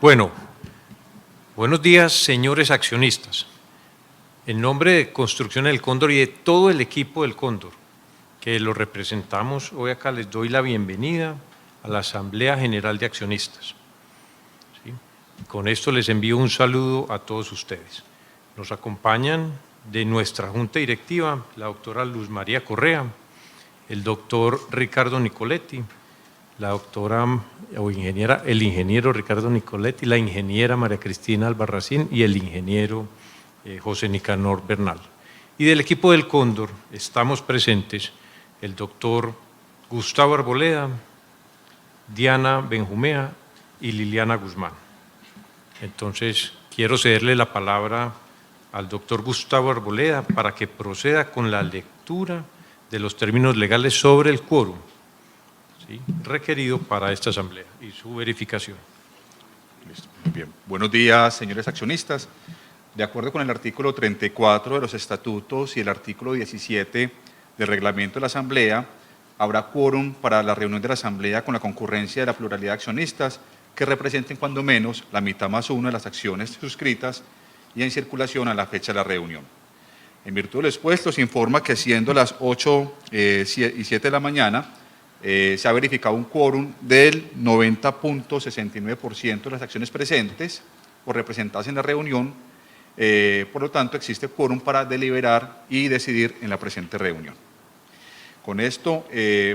Bueno, buenos días, señores accionistas. En nombre de Construcción del Cóndor y de todo el equipo del Cóndor, que lo representamos, hoy acá les doy la bienvenida a la Asamblea General de Accionistas. ¿Sí? Con esto les envío un saludo a todos ustedes. Nos acompañan de nuestra Junta Directiva la doctora Luz María Correa, el doctor Ricardo Nicoletti, la doctora o ingeniera, el ingeniero Ricardo Nicoletti, la ingeniera María Cristina Albarracín y el ingeniero José Nicanor Bernal. Y del equipo del Cóndor estamos presentes el doctor Gustavo Arboleda, Diana Benjumea y Liliana Guzmán. Entonces, quiero cederle la palabra al doctor Gustavo Arboleda para que proceda con la lectura de los términos legales sobre el quórum, ¿sí?, requerido para esta asamblea y su verificación. Listo, muy bien. Buenos días, señores accionistas. De acuerdo con el artículo 34 de los estatutos y el artículo 17 del reglamento de la asamblea, habrá quórum para la reunión de la asamblea con la concurrencia de la pluralidad de accionistas que representen cuando menos la mitad más uno de las acciones suscritas y en circulación a la fecha de la reunión. En virtud de lo expuesto, se informa que siendo las 8:07 de la mañana, se ha verificado un quórum del 90.69% de las acciones presentes o representadas en la reunión. Por lo tanto, existe quórum para deliberar y decidir en la presente reunión. Con esto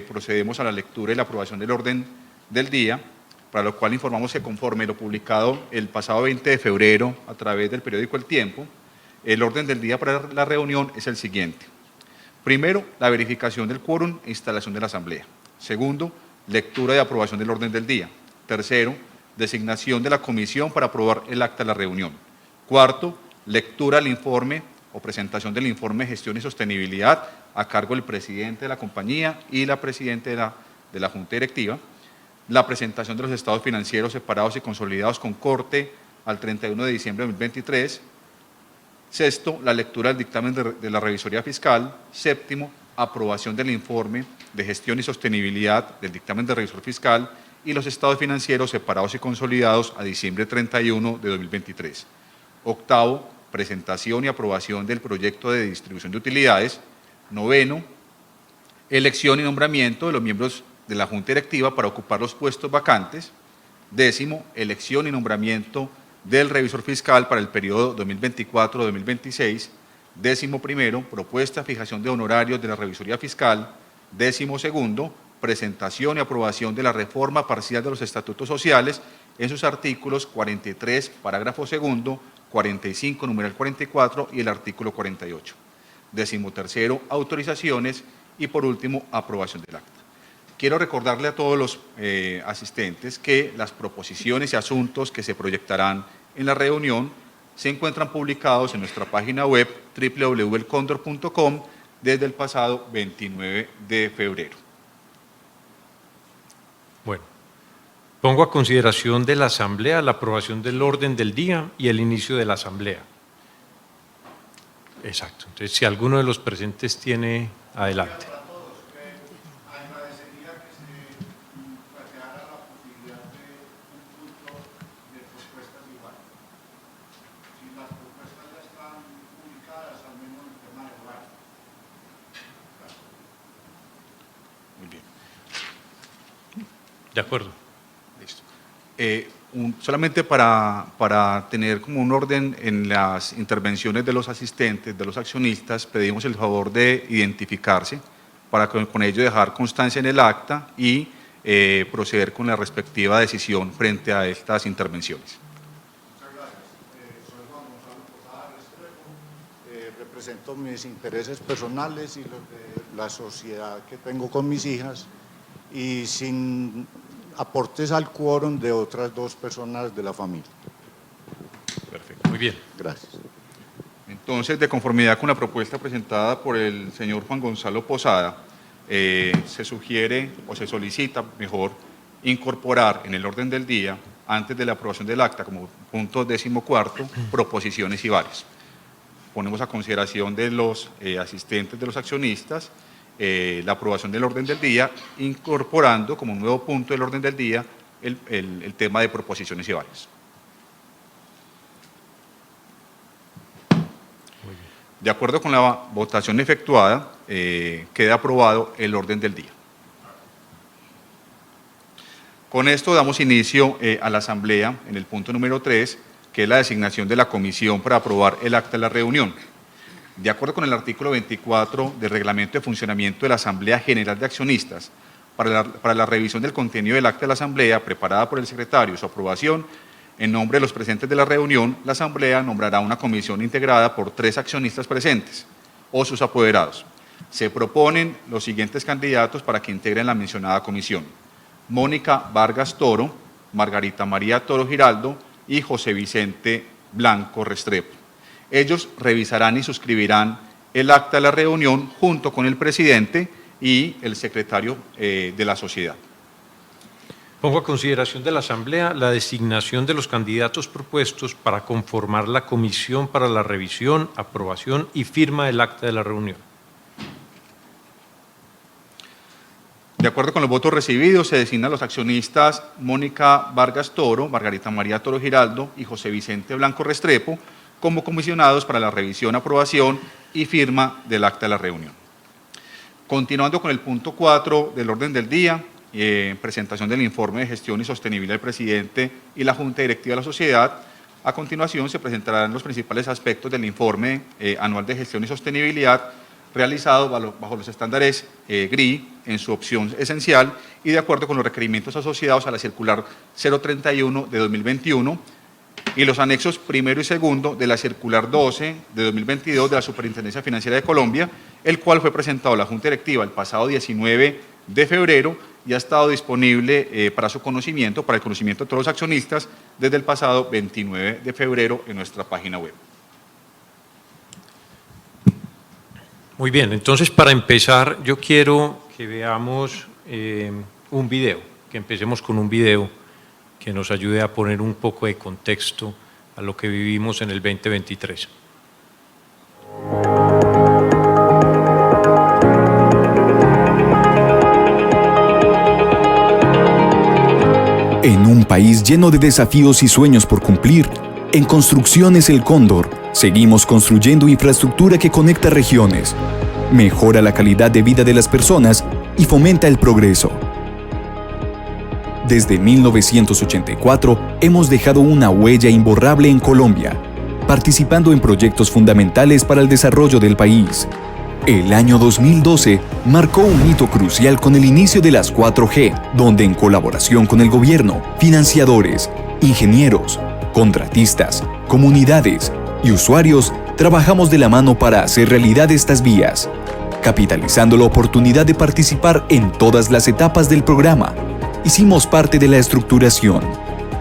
procedemos a la lectura y la aprobación del orden del día, para lo cual informamos que conforme lo publicado el pasado 20 de febrero a través del periódico El Tiempo, el orden del día para la reunión es el siguiente. Primero, la verificación del quórum e instalación de la asamblea. Segundo, lectura y aprobación del orden del día. Tercero, designación de la comisión para aprobar el acta de la reunión. Cuarto, lectura del informe o presentación del informe de gestión y sostenibilidad a cargo del presidente de la compañía y la presidenta de la Junta Directiva. La presentación de los estados financieros separados y consolidados con corte al 31 de diciembre de 2023. Sexto, la lectura del dictamen de la revisoría fiscal. Séptimo, aprobación del informe de gestión y sostenibilidad del dictamen de revisor fiscal y los estados financieros separados y consolidados a diciembre 31 de 2023. Octavo, presentación y aprobación del proyecto de distribución de utilidades. Noveno, elección y nombramiento de los miembros de la Junta Directiva para ocupar los puestos vacantes. Décimo, elección y nombramiento del revisor fiscal para el periodo 2024-2026. Décimo primero, propuesta, fijación de honorarios de la revisoría fiscal. Décimo segundo, presentación y aprobación de la reforma parcial de los estatutos sociales en sus artículos 43, parágrafo segundo, 45, numeral 44 y el artículo 48. Décimo tercero, autorizaciones y por último, aprobación del acta. Quiero recordarle a todos los asistentes que las proposiciones y asuntos que se proyectarán en la reunión se encuentran publicados en nuestra página web www.elcondor.com desde el pasado 29 de febrero. Bueno, pongo a consideración de la asamblea la aprobación del orden del día y el inicio de la asamblea. Exacto. Entonces, si alguno de los presentes tiene, adelante. De acuerdo. Listo. Solamente para tener como un orden en las intervenciones de los asistentes, de los accionistas, pedimos el favor de identificarse para con ello dejar constancia en el acta y proceder con la respectiva decisión frente a estas intervenciones. Muchas gracias. Soy Juan Gonzalo Posada Restrepo. Represento mis intereses personales y los de la sociedad que tengo con mis hijas y sin aportes al quórum de otras dos personas de la familia. Perfecto, muy bien. Gracias. Entonces, de conformidad con la propuesta presentada por el señor Juan Gonzalo Posada, se sugiere o se solicita, mejor, incorporar en el orden del día, antes de la aprobación del acta, como punto 14º, proposiciones y varias. Ponemos a consideración de los asistentes de los accionistas la aprobación del orden del día, incorporando como un nuevo punto del orden del día el tema de proposiciones y varias. De acuerdo con la votación efectuada, queda aprobado el orden del día. Con esto damos inicio a la asamblea en el punto número 3, que es la designación de la comisión para aprobar el acta de la reunión. De acuerdo con el artículo 24 del Reglamento de Funcionamiento de la Asamblea General de Accionistas, para la revisión del contenido del acta de la asamblea preparada por el secretario y su aprobación, en nombre de los presentes de la reunión, la asamblea nombrará una comisión integrada por 3 accionistas presentes o sus apoderados. Se proponen los siguientes candidatos para que integren la mencionada comisión: Mónica Vargas Toro, Margarita María Toro Giraldo y José Vicente Blanco Restrepo. Ellos revisarán y suscribirán el acta de la reunión junto con el presidente y el secretario de la sociedad. Pongo a consideración de la Asamblea la designación de los candidatos propuestos para conformar la comisión para la revisión, aprobación y firma del acta de la reunión. De acuerdo con los votos recibidos, se designan los accionistas Mónica Vargas Toro, Margarita María Toro Giraldo y José Vicente Blanco Restrepo como comisionados para la revisión, aprobación y firma del acta de la reunión. Continuando con el punto 4 del orden del día, presentación del informe de gestión y sostenibilidad del presidente y la Junta Directiva de la Sociedad. A continuación se presentarán los principales aspectos del informe anual de gestión y sostenibilidad realizado bajo los estándares GRI en su opción esencial y de acuerdo con los requerimientos asociados a la circular 031 de 2021 y los anexos primero y segundo de la circular 12 de 2022 de la Superintendencia Financiera de Colombia, el cual fue presentado a la Junta Directiva el pasado 19 de febrero y ha estado disponible para el conocimiento de todos los accionistas desde el pasado 29 de febrero en nuestra página web. Muy bien, entonces para empezar yo quiero que veamos un video, que empecemos con un video que nos ayude a poner un poco de contexto a lo que vivimos en el 2023. En un país lleno de desafíos y sueños por cumplir, en Construcciones El Cóndor seguimos construyendo infraestructura que conecta regiones, mejora la calidad de vida de las personas y fomenta el progreso. Desde 1984 hemos dejado una huella imborrable en Colombia, participando en proyectos fundamentales para el desarrollo del país. El año 2012 marcó un hito crucial con el inicio de las 4G, donde en colaboración con el gobierno, financiadores, ingenieros, contratistas, comunidades y usuarios trabajamos de la mano para hacer realidad estas vías, capitalizando la oportunidad de participar en todas las etapas del programa. Hicimos parte de la estructuración,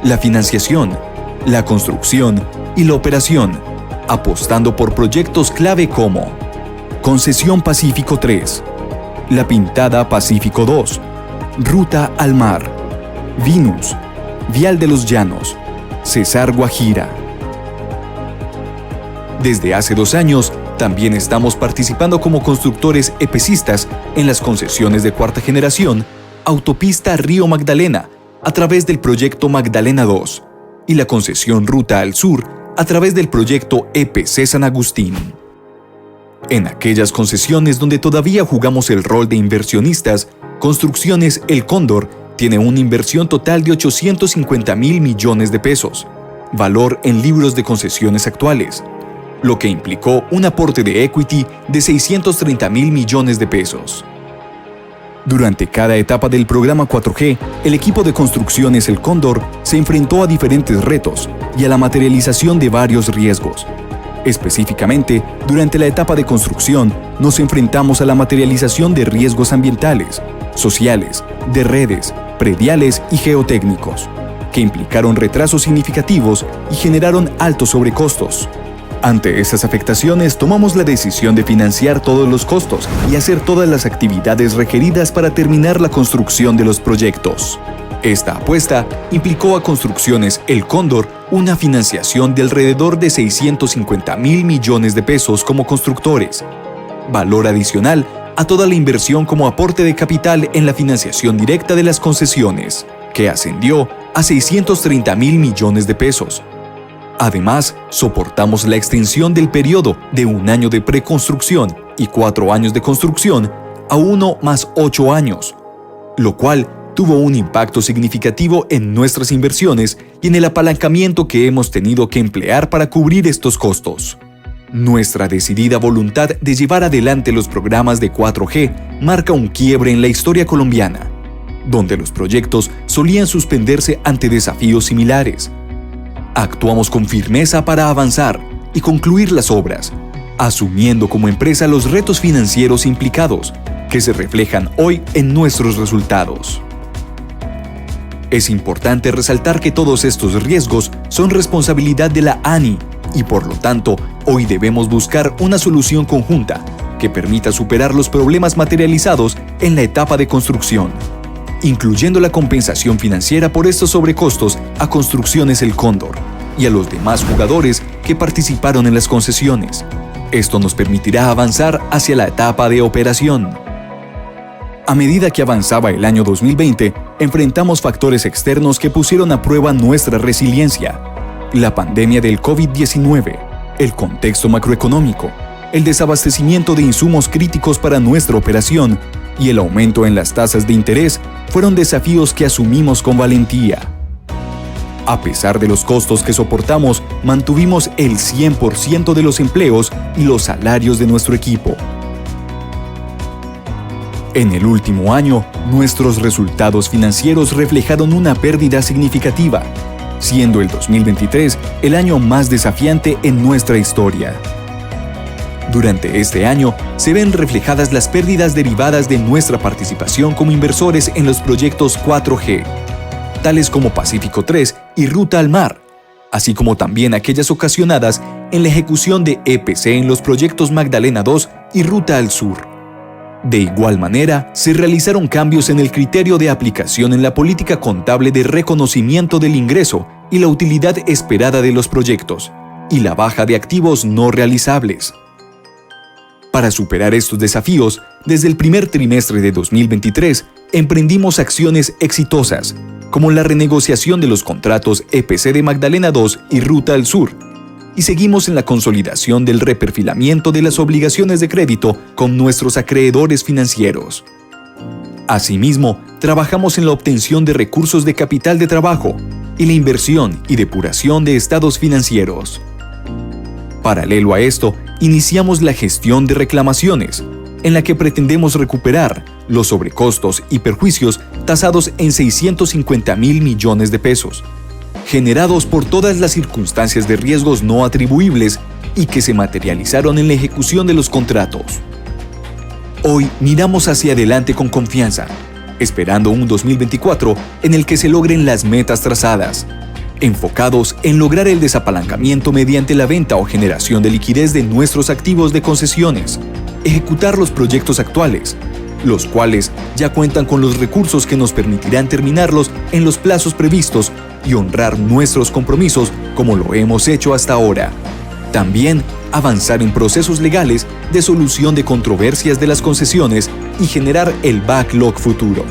la financiación, la construcción y la operación, apostando por proyectos clave como Concesión Pacífico 3, La Pintada Pacífico 2, Ruta al Mar, Vinus, Vial de los Llanos, Cesar Guajira. Desde hace 2 años, también estamos participando como constructores EPCistas en las concesiones de cuarta generación Autopista Río Magdalena a través del proyecto Magdalena 2 y la concesión Ruta al Sur a través del proyecto EPC San Agustín. En aquellas concesiones donde todavía jugamos el rol de inversionistas, Construcciones El Cóndor tiene una inversión total de 850.000 millones de pesos, valor en libros de concesiones actuales, lo que implicó un aporte de equity de 630.000 millones de pesos. Durante cada etapa del programa 4G, el equipo de Construcciones El Cóndor se enfrentó a diferentes retos y a la materialización de varios riesgos. Específicamente, durante la etapa de construcción, nos enfrentamos a la materialización de riesgos ambientales, sociales, de redes, prediales y geotécnicos, que implicaron retrasos significativos y generaron altos sobrecostos. Ante estas afectaciones, tomamos la decisión de financiar todos los costos y hacer todas las actividades requeridas para terminar la construcción de los proyectos. Esta apuesta implicó a Construcciones El Cóndor una financiación de alrededor de 650.000 millones de pesos como constructores, valor adicional a toda la inversión como aporte de capital en la financiación directa de las concesiones, que ascendió a 630.000 millones de pesos. Además, soportamos la extensión del periodo de 1 año de preconstrucción y 4 años de construcción a 1 más 8 años, lo cual tuvo un impacto significativo en nuestras inversiones y en el apalancamiento que hemos tenido que emplear para cubrir estos costos. Nuestra decidida voluntad de llevar adelante los programas de 4G marca un quiebre en la historia colombiana, donde los proyectos solían suspenderse ante desafíos similares. Actuamos con firmeza para avanzar y concluir las obras, asumiendo como empresa los retos financieros implicados, que se reflejan hoy en nuestros resultados. Es importante resaltar que todos estos riesgos son responsabilidad de la ANI y por lo tanto, hoy debemos buscar una solución conjunta que permita superar los problemas materializados en la etapa de construcción, incluyendo la compensación financiera por estos sobrecostos a Construcciones El Cóndor y a los demás jugadores que participaron en las concesiones. Esto nos permitirá avanzar hacia la etapa de operación. A medida que avanzaba el año 2020, enfrentamos factores externos que pusieron a prueba nuestra resiliencia. La pandemia del COVID-19, el contexto macroeconómico, el desabastecimiento de insumos críticos para nuestra operación y el aumento en las tasas de interés fueron desafíos que asumimos con valentía. A pesar de los costos que soportamos, mantuvimos el 100% de los empleos y los salarios de nuestro equipo. En el último año, nuestros resultados financieros reflejaron una pérdida significativa, siendo el 2023 el año más desafiante en nuestra historia. Durante este año, se ven reflejadas las pérdidas derivadas de nuestra participación como inversores en los proyectos 4G, tales como Pacífico 3 y Ruta al Mar, así como también aquellas ocasionadas en la ejecución de EPC en los proyectos Magdalena 2 y Ruta al Sur. De igual manera, se realizaron cambios en el criterio de aplicación en la política contable de reconocimiento del ingreso y la utilidad esperada de los proyectos, y la baja de activos no realizables. Para superar estos desafíos, desde el primer trimestre de 2023, emprendimos acciones exitosas, como la renegociación de los contratos EPC de Magdalena 2 y Ruta al Sur, y seguimos en la consolidación del reperfilamiento de las obligaciones de crédito con nuestros acreedores financieros. Asimismo, trabajamos en la obtención de recursos de capital de trabajo y la inversión y depuración de estados financieros. Paralelo a esto, iniciamos la gestión de reclamaciones, en la que pretendemos recuperar los sobrecostos y perjuicios tasados en 650.000 millones de pesos, generados por todas las circunstancias de riesgos no atribuibles y que se materializaron en la ejecución de los contratos. Hoy miramos hacia adelante con confianza, esperando un 2024 en el que se logren las metas trazadas, enfocados en lograr el desapalancamiento mediante la venta o generación de liquidez de nuestros activos de concesiones, ejecutar los proyectos actuales, los cuales ya cuentan con los recursos que nos permitirán terminarlos en los plazos previstos y honrar nuestros compromisos como lo hemos hecho hasta ahora. También avanzar en procesos legales de solución de controversias de las concesiones y generar el backlog futuro.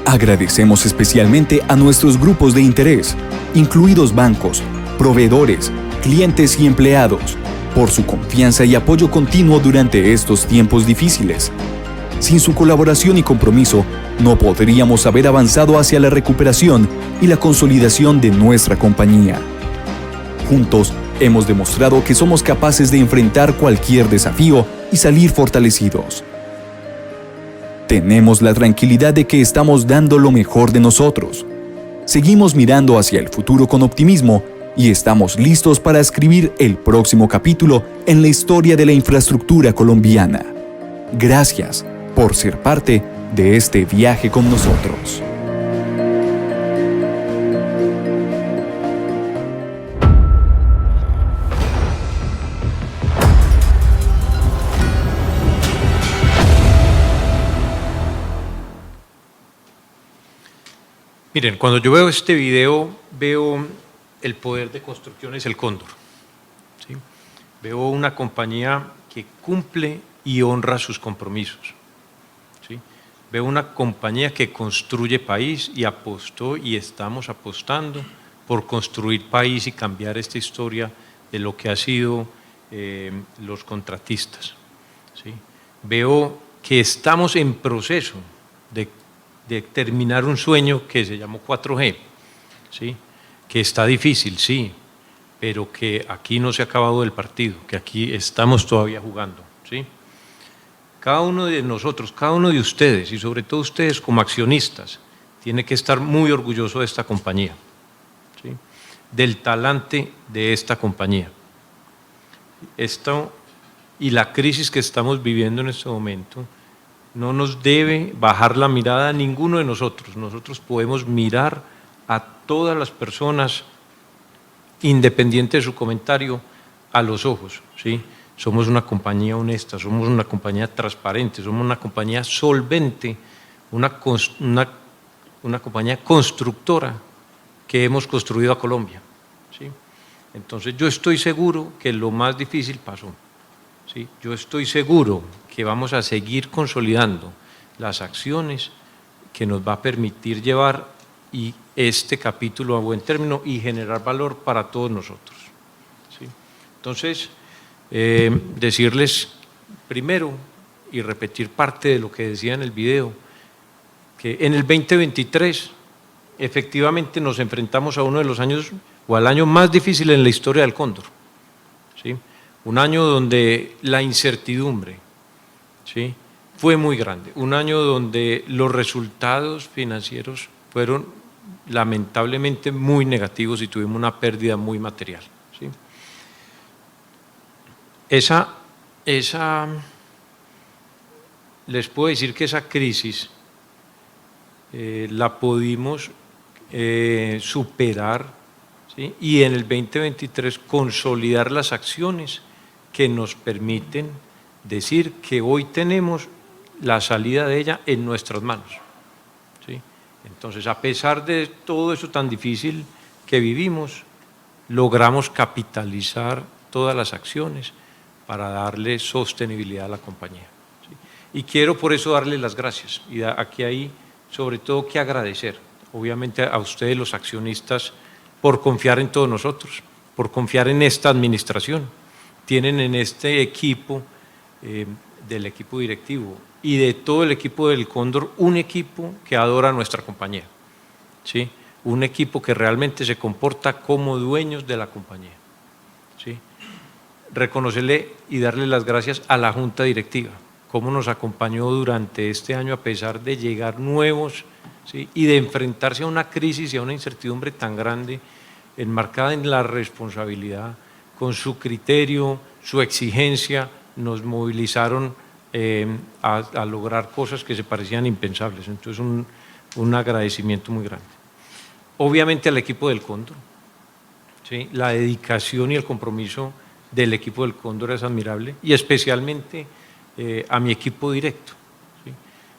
Agradecemos especialmente a nuestros grupos de interés, incluidos bancos, proveedores, clientes y empleados, por su confianza y apoyo continuo durante estos tiempos difíciles. Sin su colaboración y compromiso, no podríamos haber avanzado hacia la recuperación y la consolidación de nuestra compañía. Juntos, hemos demostrado que somos capaces de enfrentar cualquier desafío y salir fortalecidos. Tenemos la tranquilidad de que estamos dando lo mejor de nosotros. Seguimos mirando hacia el futuro con optimismo y estamos listos para escribir el próximo capítulo en la historia de la infraestructura colombiana. Gracias por ser parte de este viaje con nosotros. Miren, cuando yo veo este video, veo el poder de Construcciones El Cóndor. ¿Sí? Veo una compañía que cumple y honra sus compromisos. ¿Sí? Veo una compañía que construye país y apostó y estamos apostando por construir país y cambiar esta historia de lo que ha sido los contratistas, ¿sí? Veo que estamos en proceso de terminar un sueño que se llamó 4G, ¿sí? Que está difícil, sí, pero que aquí no se ha acabado el partido, que aquí estamos todavía jugando, ¿sí? Cada uno de nosotros, cada uno de ustedes, y sobre todo ustedes como accionistas, tiene que estar muy orgulloso de esta compañía, ¿sí? Del talante de esta compañía. Esto y la crisis que estamos viviendo en este momento no nos debe bajar la mirada a ninguno de nosotros. Nosotros podemos mirar a todas las personas, independiente de su comentario, a los ojos, ¿sí? Somos una compañía honesta, somos una compañía transparente, somos una compañía solvente, una compañía constructora que hemos construido a Colombia, ¿sí? Entonces yo estoy seguro que lo más difícil pasó, ¿sí? Yo estoy seguro que vamos a seguir consolidando las acciones que nos va a permitir llevar este capítulo a buen término y generar valor para todos nosotros, ¿sí? Entonces, decirles primero y repetir parte de lo que decía en el video, que en el 2023 efectivamente nos enfrentamos a uno de los años o al año más difícil en la historia del Cóndor, ¿sí? Un año donde la incertidumbre, ¿sí?, fue muy grande, un año donde los resultados financieros fueron lamentablemente muy negativos y tuvimos una pérdida muy material, ¿sí? Les puedo decir que esa crisis la pudimos superar, ¿sí? Y en el 2023 consolidar las acciones que nos permiten decir que hoy tenemos la salida de ella en nuestras manos, ¿sí? Entonces, a pesar de todo eso tan difícil que vivimos, logramos capitalizar todas las acciones para darle sostenibilidad a la compañía, ¿sí? Y quiero por eso darle las gracias, y aquí hay sobre todo que agradecer, obviamente a ustedes los accionistas, por confiar en todos nosotros, por confiar en esta administración. Tienen en este equipo, del equipo directivo y de todo el equipo del Cóndor, un equipo que adora a nuestra compañía, ¿sí? Un equipo que realmente se comporta como dueños de la compañía, ¿sí? Reconocerle y darle las gracias a la Junta Directiva, cómo nos acompañó durante este año a pesar de llegar nuevos, ¿sí?, y de enfrentarse a una crisis y a una incertidumbre tan grande, enmarcada en la responsabilidad, con su criterio, su exigencia, nos movilizaron a lograr cosas que se parecían impensables. Entonces, un agradecimiento muy grande. Obviamente al equipo del Cóndor, ¿sí? La dedicación y el compromiso del equipo del Cóndor es admirable, y especialmente a mi equipo directo, ¿sí?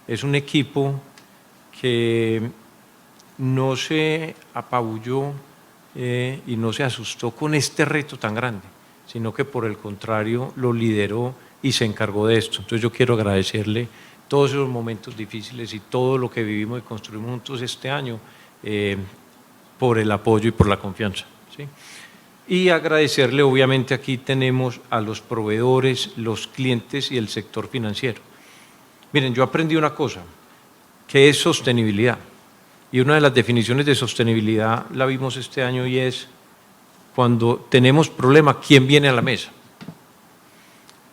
Es un equipo que no se apabulló y no se asustó con este reto tan grande, sino que por el contrario lo lideró y se encargó de esto. Entonces yo quiero agradecerle todos esos momentos difíciles y todo lo que vivimos y construimos juntos este año por el apoyo y por la confianza, ¿sí? Y agradecerle, obviamente aquí tenemos a los proveedores, los clientes y el sector financiero. Miren, yo aprendí una cosa, que es sostenibilidad, y una de las definiciones de sostenibilidad la vimos este año, y es cuando tenemos problema, ¿quién viene a la mesa?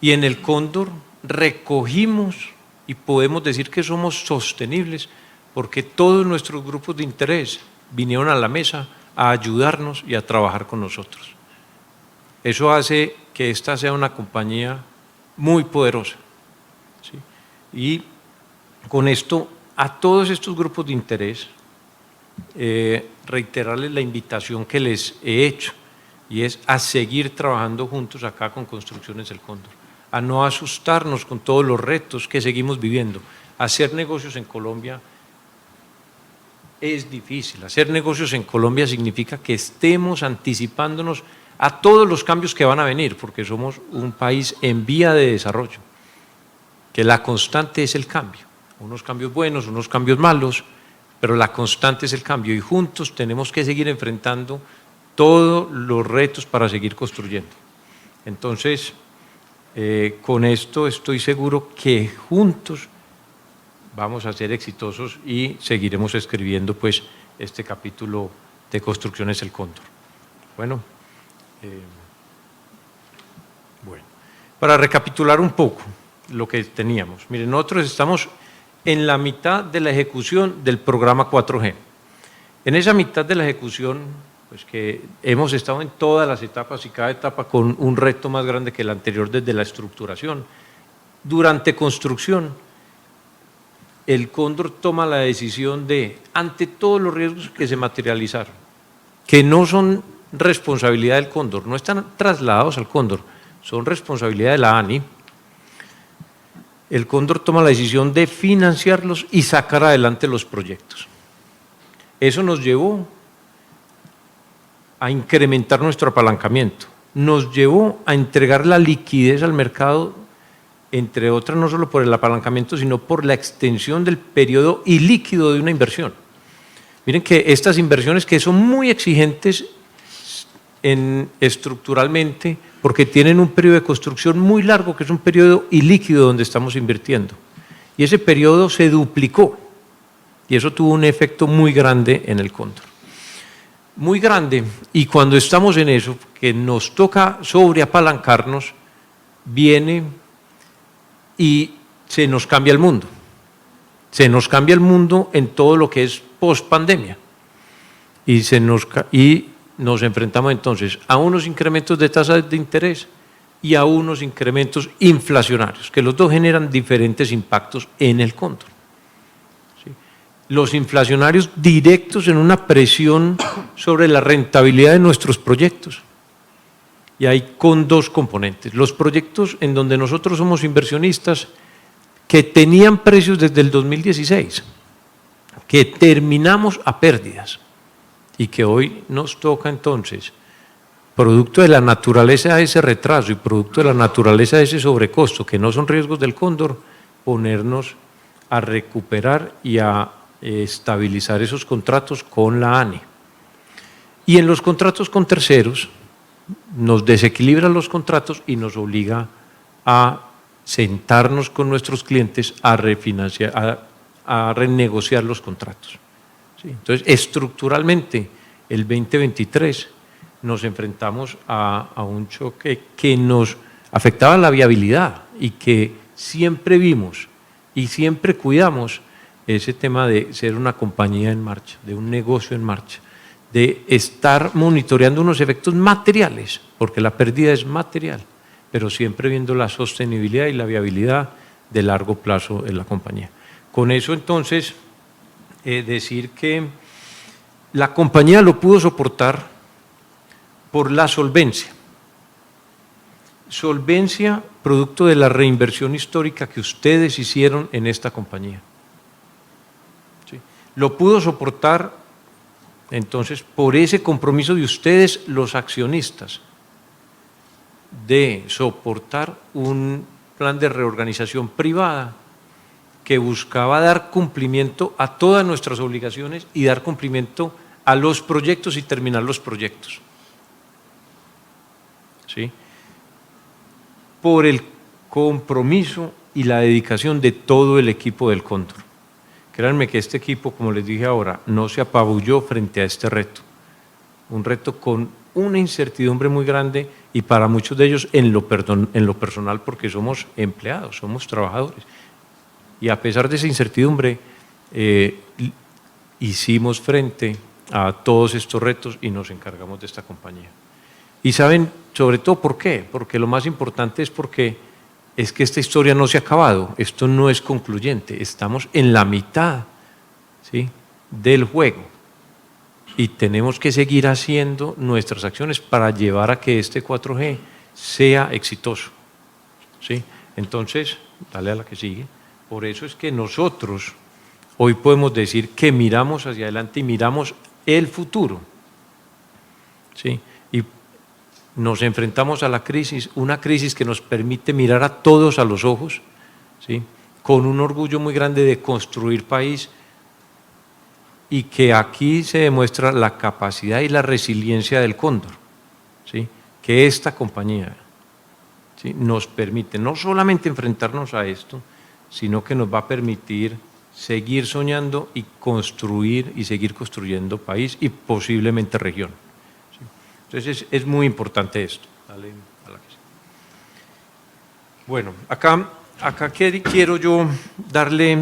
Y en el Cóndor recogimos y podemos decir que somos sostenibles porque todos nuestros grupos de interés vinieron a la mesa a ayudarnos y a trabajar con nosotros. Eso hace que esta sea una compañía muy poderosa, ¿sí? Y con esto, a todos estos grupos de interés, reiterarles la invitación que les he hecho, y es a seguir trabajando juntos acá con Construcciones El Cóndor, a no asustarnos con todos los retos que seguimos viviendo. Hacer negocios en Colombia es difícil. Hacer negocios en Colombia significa que estemos anticipándonos a todos los cambios que van a venir, porque somos un país en vía de desarrollo, que la constante es el cambio, unos cambios buenos, unos cambios malos, pero la constante es el cambio y juntos tenemos que seguir enfrentando todos los retos para seguir construyendo. Entonces, con esto estoy seguro que juntos vamos a ser exitosos y seguiremos escribiendo pues este capítulo de Construcciones El Cóndor. Bueno, para recapitular un poco lo que teníamos. Miren, nosotros estamos en la mitad de la ejecución del programa 4G. En esa mitad de la ejecución, pues que hemos estado en todas las etapas y cada etapa con un reto más grande que el anterior desde la estructuración. Durante construcción, el Cóndor toma la decisión de, ante todos los riesgos que se materializaron, que no son responsabilidad del Cóndor, no están trasladados al Cóndor, son responsabilidad de la ANI, el Cóndor toma la decisión de financiarlos y sacar adelante los proyectos. Eso nos llevó a incrementar nuestro apalancamiento, nos llevó a entregar la liquidez al mercado, entre otras no solo por el apalancamiento, sino por la extensión del periodo ilíquido de una inversión. Miren que estas inversiones que son muy exigentes estructuralmente, porque tienen un periodo de construcción muy largo, que es un periodo ilíquido donde estamos invirtiendo. Y ese periodo se duplicó, y eso tuvo un efecto muy grande en el Cóndor. Muy grande, y cuando estamos en eso, que nos toca sobreapalancarnos, viene y se nos cambia el mundo. Se nos cambia el mundo en todo lo que es post-pandemia. Y nos enfrentamos entonces a unos incrementos de tasas de interés y a unos incrementos inflacionarios, que los dos generan diferentes impactos en el Cóndor. ¿Sí? Los inflacionarios directos en una presión sobre la rentabilidad de nuestros proyectos. Y hay con dos componentes. Los proyectos en donde nosotros somos inversionistas que tenían precios desde el 2016, que terminamos a pérdidas y que hoy nos toca entonces, producto de la naturaleza de ese retraso y producto de la naturaleza de ese sobrecosto, que no son riesgos del Cóndor, ponernos a recuperar y a estabilizar esos contratos con la ANI. Y en los contratos con terceros, nos desequilibran los contratos y nos obliga a sentarnos con nuestros clientes a refinanciar, a renegociar los contratos. ¿Sí? Entonces, estructuralmente, el 2023 nos enfrentamos a un choque que nos afectaba la viabilidad y que siempre vimos y siempre cuidamos ese tema de ser una compañía en marcha, de un negocio en marcha, de estar monitoreando unos efectos materiales, porque la pérdida es material, pero siempre viendo la sostenibilidad y la viabilidad de largo plazo de la compañía. Con eso entonces, decir que la compañía lo pudo soportar por la solvencia. Solvencia producto de la reinversión histórica que ustedes hicieron en esta compañía. ¿Sí? Lo pudo soportar entonces por ese compromiso de ustedes, los accionistas, de soportar un plan de reorganización privada que buscaba dar cumplimiento a todas nuestras obligaciones y dar cumplimiento a los proyectos y terminar los proyectos. ¿Sí? Por el compromiso y la dedicación de todo el equipo del Cóndor. Créanme que este equipo, como les dije ahora, no se apabulló frente a este reto. Un reto con una incertidumbre muy grande y para muchos de ellos en lo personal, porque somos empleados, somos trabajadores. Y a pesar de esa incertidumbre, hicimos frente a todos estos retos y nos encargamos de esta compañía. Y saben, sobre todo, ¿por qué? Porque lo más importante es porque es que esta historia no se ha acabado, esto no es concluyente, estamos en la mitad, ¿sí?, del juego y tenemos que seguir haciendo nuestras acciones para llevar a que este 4G sea exitoso. ¿Sí? Entonces, dale a la que sigue. Por eso es que nosotros hoy podemos decir que miramos hacia adelante y miramos el futuro. ¿Sí? Y nos enfrentamos a la crisis, una crisis que nos permite mirar a todos a los ojos, ¿sí?, con un orgullo muy grande de construir país y que aquí se demuestra la capacidad y la resiliencia del Cóndor, ¿sí? Que esta compañía, ¿sí?, nos permite no solamente enfrentarnos a esto, sino que nos va a permitir seguir soñando y construir y seguir construyendo país y posiblemente región. ¿Sí? Entonces es muy importante esto. Dale a la que sigue. Bueno, acá quiero yo darle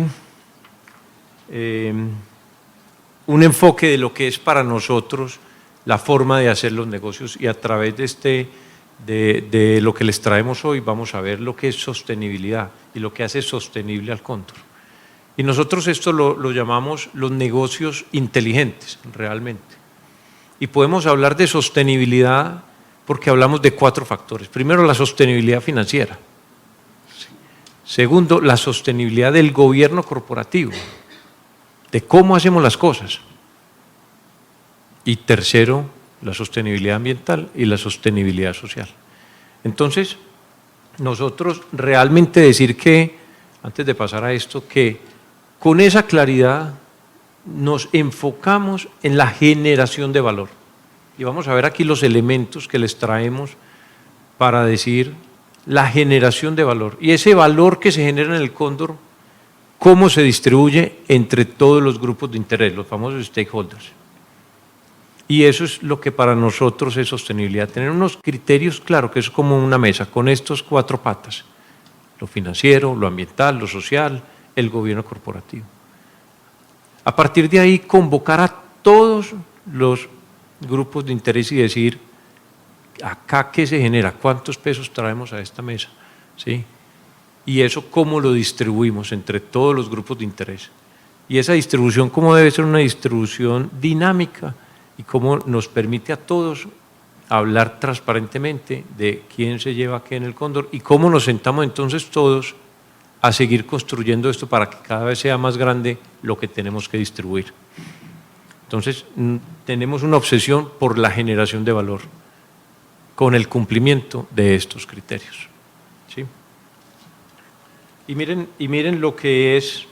un enfoque de lo que es para nosotros la forma de hacer los negocios, y a través de lo que les traemos hoy vamos a ver lo que es sostenibilidad y lo que hace sostenible al Cóndor. Y nosotros esto lo llamamos los negocios inteligentes, realmente. Y podemos hablar de sostenibilidad porque hablamos de 4 factores. Primero, la sostenibilidad financiera. Segundo, la sostenibilidad del gobierno corporativo, de cómo hacemos las cosas. Y tercero, la sostenibilidad ambiental y la sostenibilidad social. Entonces, nosotros realmente decir que, antes de pasar a esto, que con esa claridad nos enfocamos en la generación de valor. Y vamos a ver aquí los elementos que les traemos para decir la generación de valor. Y ese valor que se genera en el Cóndor, cómo se distribuye entre todos los grupos de interés, los famosos stakeholders. Y eso es lo que para nosotros es sostenibilidad, tener unos criterios claros, que es como una mesa, con estos 4 patas, lo financiero, lo ambiental, lo social, el gobierno corporativo. A partir de ahí, convocar a todos los grupos de interés y decir, acá qué se genera, cuántos pesos traemos a esta mesa, ¿sí? Y eso cómo lo distribuimos entre todos los grupos de interés. Y esa distribución cómo debe ser una distribución dinámica y cómo nos permite a todos hablar transparentemente de quién se lleva qué en el Cóndor y cómo nos sentamos entonces todos a seguir construyendo esto para que cada vez sea más grande lo que tenemos que distribuir. Entonces, tenemos una obsesión por la generación de valor con el cumplimiento de estos criterios. ¿Sí? Y miren lo que es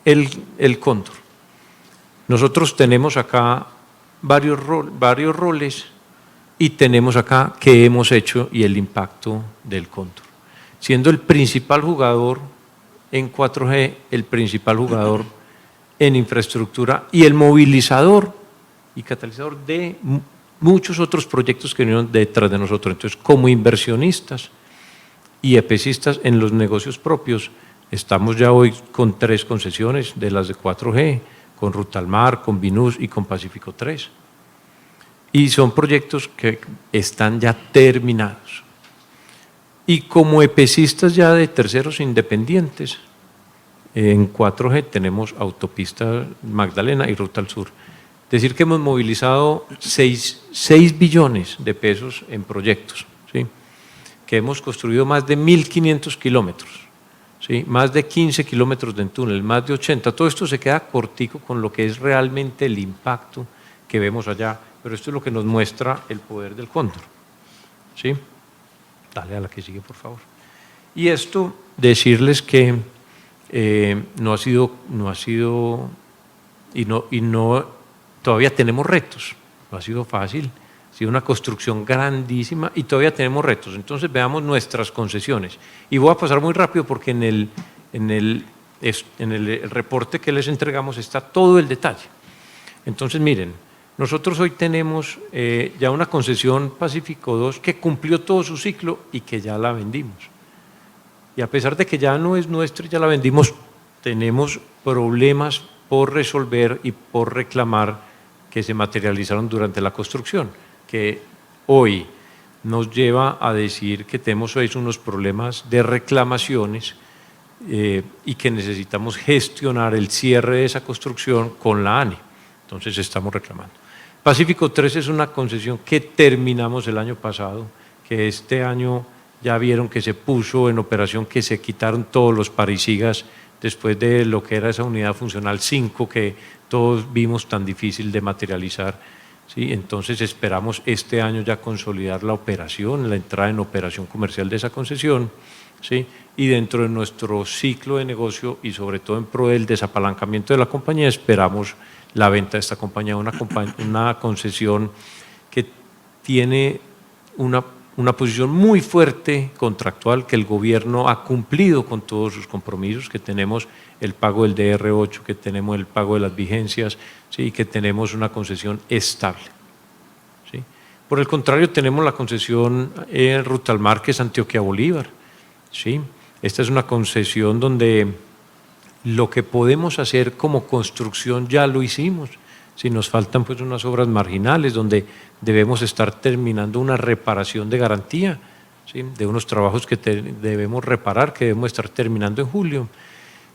el Cóndor. Nosotros tenemos acá varios roles y tenemos acá qué hemos hecho y el impacto del Cóndor. Siendo el principal jugador en 4G, el principal jugador en infraestructura y el movilizador y catalizador de muchos otros proyectos que vinieron detrás de nosotros. Entonces, como inversionistas y EPCistas en los negocios propios, estamos ya hoy con 3 concesiones de las de 4G, con Ruta al Mar, con Vinus y con Pacífico 3. Y son proyectos que están ya terminados. Y como EPCistas ya de terceros independientes, en 4G tenemos Autopista Magdalena y Ruta al Sur. Decir que hemos movilizado 6 billones de pesos en proyectos, ¿sí? Que hemos construido más de 1.500 kilómetros, ¿sí? Más de 15 kilómetros de túnel, más de 80. Todo esto se queda cortico con lo que es realmente el impacto que vemos allá, pero esto es lo que nos muestra el poder del Cóndor. ¿Sí? Dale a la que sigue, por favor. Y esto, decirles que no ha sido todavía tenemos retos, no ha sido fácil, ha sido una construcción grandísima y todavía tenemos retos. Entonces veamos nuestras concesiones. Y voy a pasar muy rápido porque en el reporte que les entregamos está todo el detalle. Entonces miren, nosotros hoy tenemos ya una concesión Pacífico 2 que cumplió todo su ciclo y que ya la vendimos. Y a pesar de que ya no es nuestra y ya la vendimos, tenemos problemas por resolver y por reclamar que se materializaron durante la construcción, que hoy nos lleva a decir que tenemos hoy unos problemas de reclamaciones y que necesitamos gestionar el cierre de esa construcción con la ANE. Entonces estamos reclamando. Pacífico 3 es una concesión que terminamos el año pasado, que este año ya vieron que se puso en operación, que se quitaron todos los parisigas después de lo que era esa unidad funcional 5 que todos vimos tan difícil de materializar. ¿Sí? Entonces esperamos este año ya consolidar la operación, la entrada en operación comercial de esa concesión ¿sí? Y dentro de nuestro ciclo de negocio y sobre todo en pro del desapalancamiento de la compañía, esperamos la venta de esta compañía, una concesión que tiene una posición muy fuerte contractual, que el gobierno ha cumplido con todos sus compromisos, que tenemos el pago del DR8, que tenemos el pago de las vigencias, ¿sí? Que tenemos una concesión estable. ¿Sí? Por el contrario, tenemos la concesión en Ruta al Mar, que es Antioquia-Bolívar. ¿Sí? Esta es una concesión donde lo que podemos hacer como construcción ya lo hicimos. Si nos faltan pues unas obras marginales donde debemos estar terminando una reparación de garantía, ¿sí? De unos trabajos que debemos reparar, que debemos estar terminando en julio.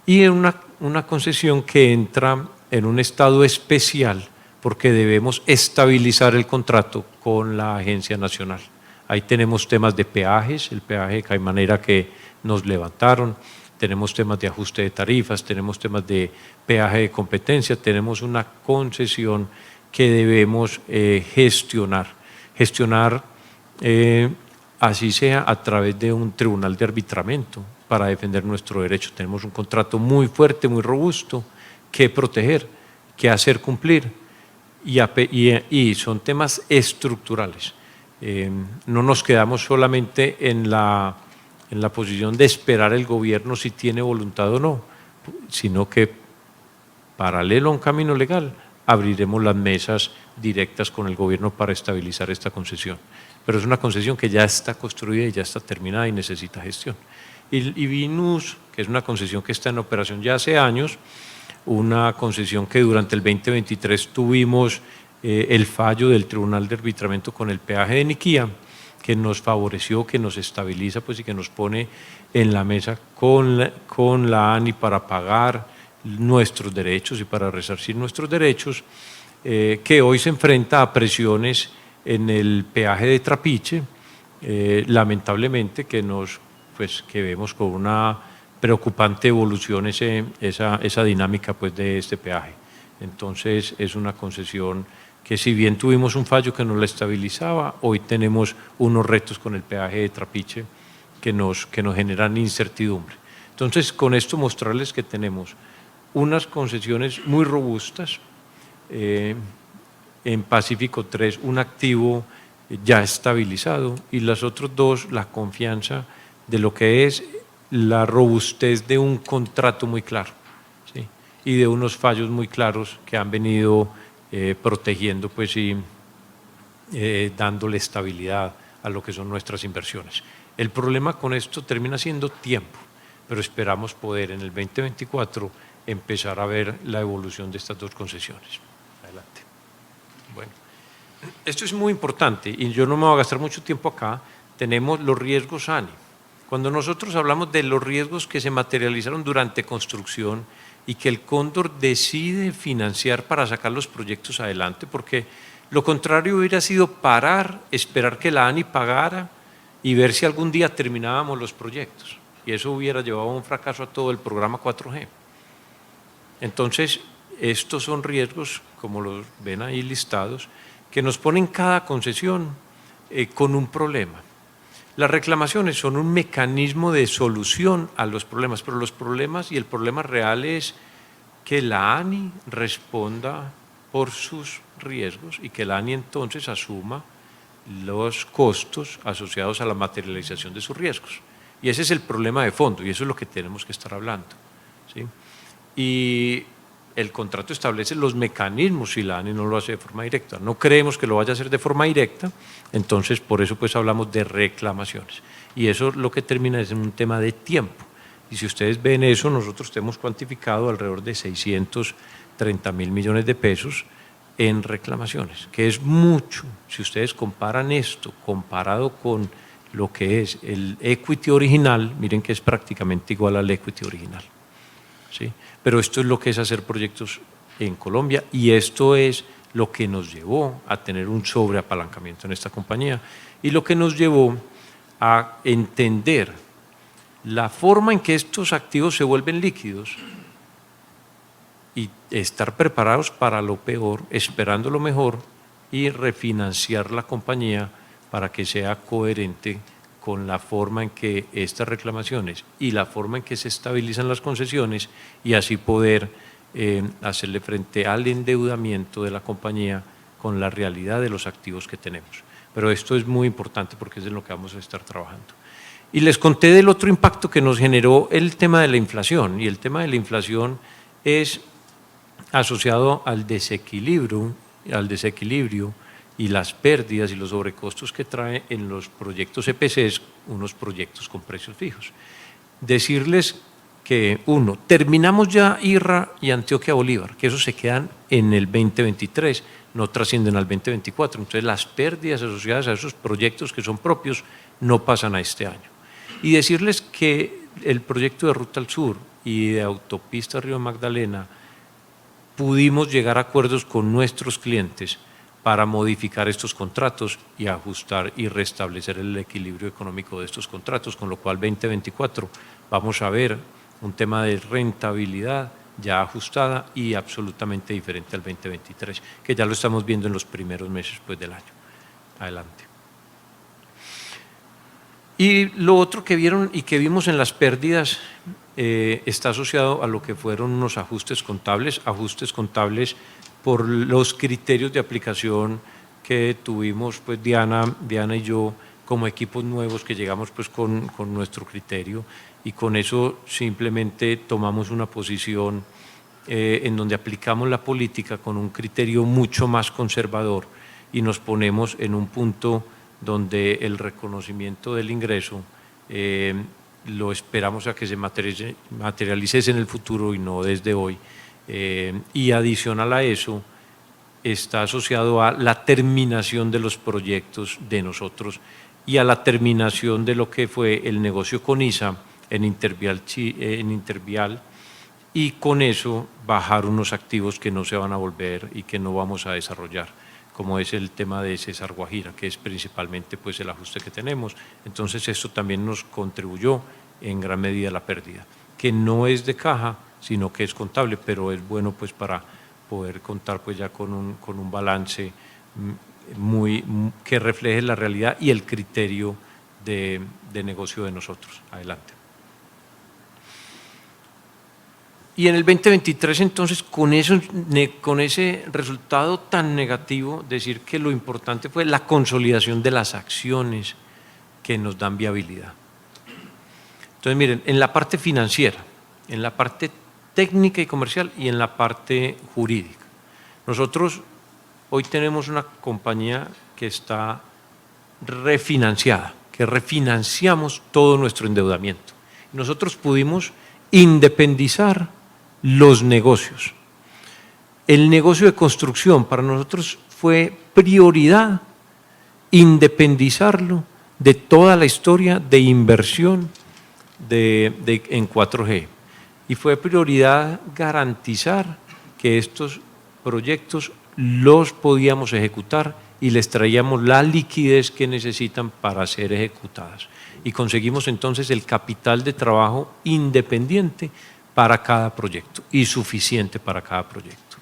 Y en una concesión que entra en un estado especial porque debemos estabilizar el contrato con la Agencia Nacional. Ahí tenemos temas de peajes, el peaje de Caimanera que nos levantaron, tenemos temas de ajuste de tarifas, tenemos temas de peaje de competencia, tenemos una concesión que debemos gestionar así sea a través de un tribunal de arbitramiento para defender nuestro derecho. Tenemos un contrato muy fuerte, muy robusto, que proteger, que hacer cumplir y son temas estructurales. No nos quedamos solamente en la posición de esperar el gobierno si tiene voluntad o no, sino que paralelo a un camino legal abriremos las mesas directas con el gobierno para estabilizar esta concesión. Pero es una concesión que ya está construida y ya está terminada y necesita gestión. Y Vinus, que es una concesión que está en operación ya hace años, una concesión que durante el 2023 tuvimos el fallo del Tribunal de Arbitramiento con el peaje de Niquía, que nos favoreció, que nos estabiliza pues, y que nos pone en la mesa con la ANI para pagar nuestros derechos y para resarcir nuestros derechos, que hoy se enfrenta a presiones en el peaje de Trapiche, lamentablemente que vemos con una preocupante evolución esa dinámica pues, de este peaje. Entonces es una concesión que si bien tuvimos un fallo que nos la estabilizaba, hoy tenemos unos retos con el peaje de Trapiche que nos generan incertidumbre. Entonces, con esto mostrarles que tenemos unas concesiones muy robustas, en Pacífico 3 un activo ya estabilizado y las otras dos la confianza de lo que es la robustez de un contrato muy claro, ¿sí? Y de unos fallos muy claros que han venido protegiendo pues, y dándole estabilidad a lo que son nuestras inversiones. El problema con esto termina siendo tiempo, pero esperamos poder en el 2024 empezar a ver la evolución de estas dos concesiones. Adelante. Bueno, esto es muy importante y yo no me voy a gastar mucho tiempo acá. Tenemos los riesgos ANI. Cuando nosotros hablamos de los riesgos que se materializaron durante construcción y que el Cóndor decide financiar para sacar los proyectos adelante, porque lo contrario hubiera sido parar, esperar que la ANI pagara y ver si algún día terminábamos los proyectos. Y eso hubiera llevado a un fracaso a todo el programa 4G. Entonces, estos son riesgos, como los ven ahí listados, que nos ponen cada concesión con un problema. Las reclamaciones son un mecanismo de solución a los problemas, pero los problemas y el problema real es que la ANI responda por sus riesgos y que la ANI entonces asuma los costos asociados a la materialización de sus riesgos. Y ese es el problema de fondo y eso es lo que tenemos que estar hablando, ¿sí? Y el contrato establece los mecanismos si la ANI no lo hace de forma directa. No creemos que lo vaya a hacer de forma directa, entonces por eso pues hablamos de reclamaciones. Y eso lo que termina es un tema de tiempo. Y si ustedes ven eso, nosotros tenemos cuantificado alrededor de 630.000 millones de pesos en reclamaciones, que es mucho. Si ustedes comparan esto, comparado con lo que es el equity original, miren que es prácticamente igual al equity original, ¿sí? Pero esto es lo que es hacer proyectos en Colombia y esto es lo que nos llevó a tener un sobreapalancamiento en esta compañía y lo que nos llevó a entender la forma en que estos activos se vuelven líquidos y estar preparados para lo peor, esperando lo mejor y refinanciar la compañía para que sea coherente con la forma en que estas reclamaciones y la forma en que se estabilizan las concesiones y así poder hacerle frente al endeudamiento de la compañía con la realidad de los activos que tenemos. Pero esto es muy importante porque es en lo que vamos a estar trabajando. Y les conté del otro impacto que nos generó el tema de la inflación, y el tema de la inflación es asociado al desequilibrio y las pérdidas y los sobrecostos que trae en los proyectos EPCs, unos proyectos con precios fijos. Decirles que, uno, terminamos ya IRRA y Antioquia Bolívar, que esos se quedan en el 2023, no trascienden al 2024. Entonces, las pérdidas asociadas a esos proyectos que son propios no pasan a este año. Y decirles que el proyecto de Ruta al Sur y de Autopista Río Magdalena pudimos llegar a acuerdos con nuestros clientes para modificar estos contratos y ajustar y restablecer el equilibrio económico de estos contratos, con lo cual 2024 vamos a ver un tema de rentabilidad ya ajustada y absolutamente diferente al 2023, que ya lo estamos viendo en los primeros meses del año. Adelante. Y lo otro que vieron y que vimos en las pérdidas está asociado a lo que fueron unos ajustes contables por los criterios de aplicación que tuvimos Diana y yo como equipos nuevos que llegamos con nuestro criterio, y con eso simplemente tomamos una posición en donde aplicamos la política con un criterio mucho más conservador y nos ponemos en un punto donde el reconocimiento del ingreso lo esperamos a que se materialice en el futuro y no desde hoy. Y adicional a eso está asociado a la terminación de los proyectos de nosotros y a la terminación de lo que fue el negocio con ISA en Intervial, y con eso bajar unos activos que no se van a volver y que no vamos a desarrollar, como es el tema de César Guajira, que es principalmente el ajuste que tenemos. Entonces esto también nos contribuyó en gran medida a la pérdida, que no es de caja, sino que es contable, pero es bueno para poder contar ya con un balance que refleje la realidad y el criterio de negocio de nosotros. Adelante. Y en el 2023 entonces con ese resultado tan negativo, decir que lo importante fue la consolidación de las acciones que nos dan viabilidad. Entonces miren, en la parte financiera, en la parte técnica y comercial y en la parte jurídica. Nosotros hoy tenemos una compañía que está refinanciada, que refinanciamos todo nuestro endeudamiento. Nosotros pudimos independizar los negocios. El negocio de construcción para nosotros fue prioridad independizarlo de toda la historia de inversión en 4G. Y fue prioridad garantizar que estos proyectos los podíamos ejecutar y les traíamos la liquidez que necesitan para ser ejecutadas. Y conseguimos entonces el capital de trabajo independiente para cada proyecto y suficiente para cada proyecto.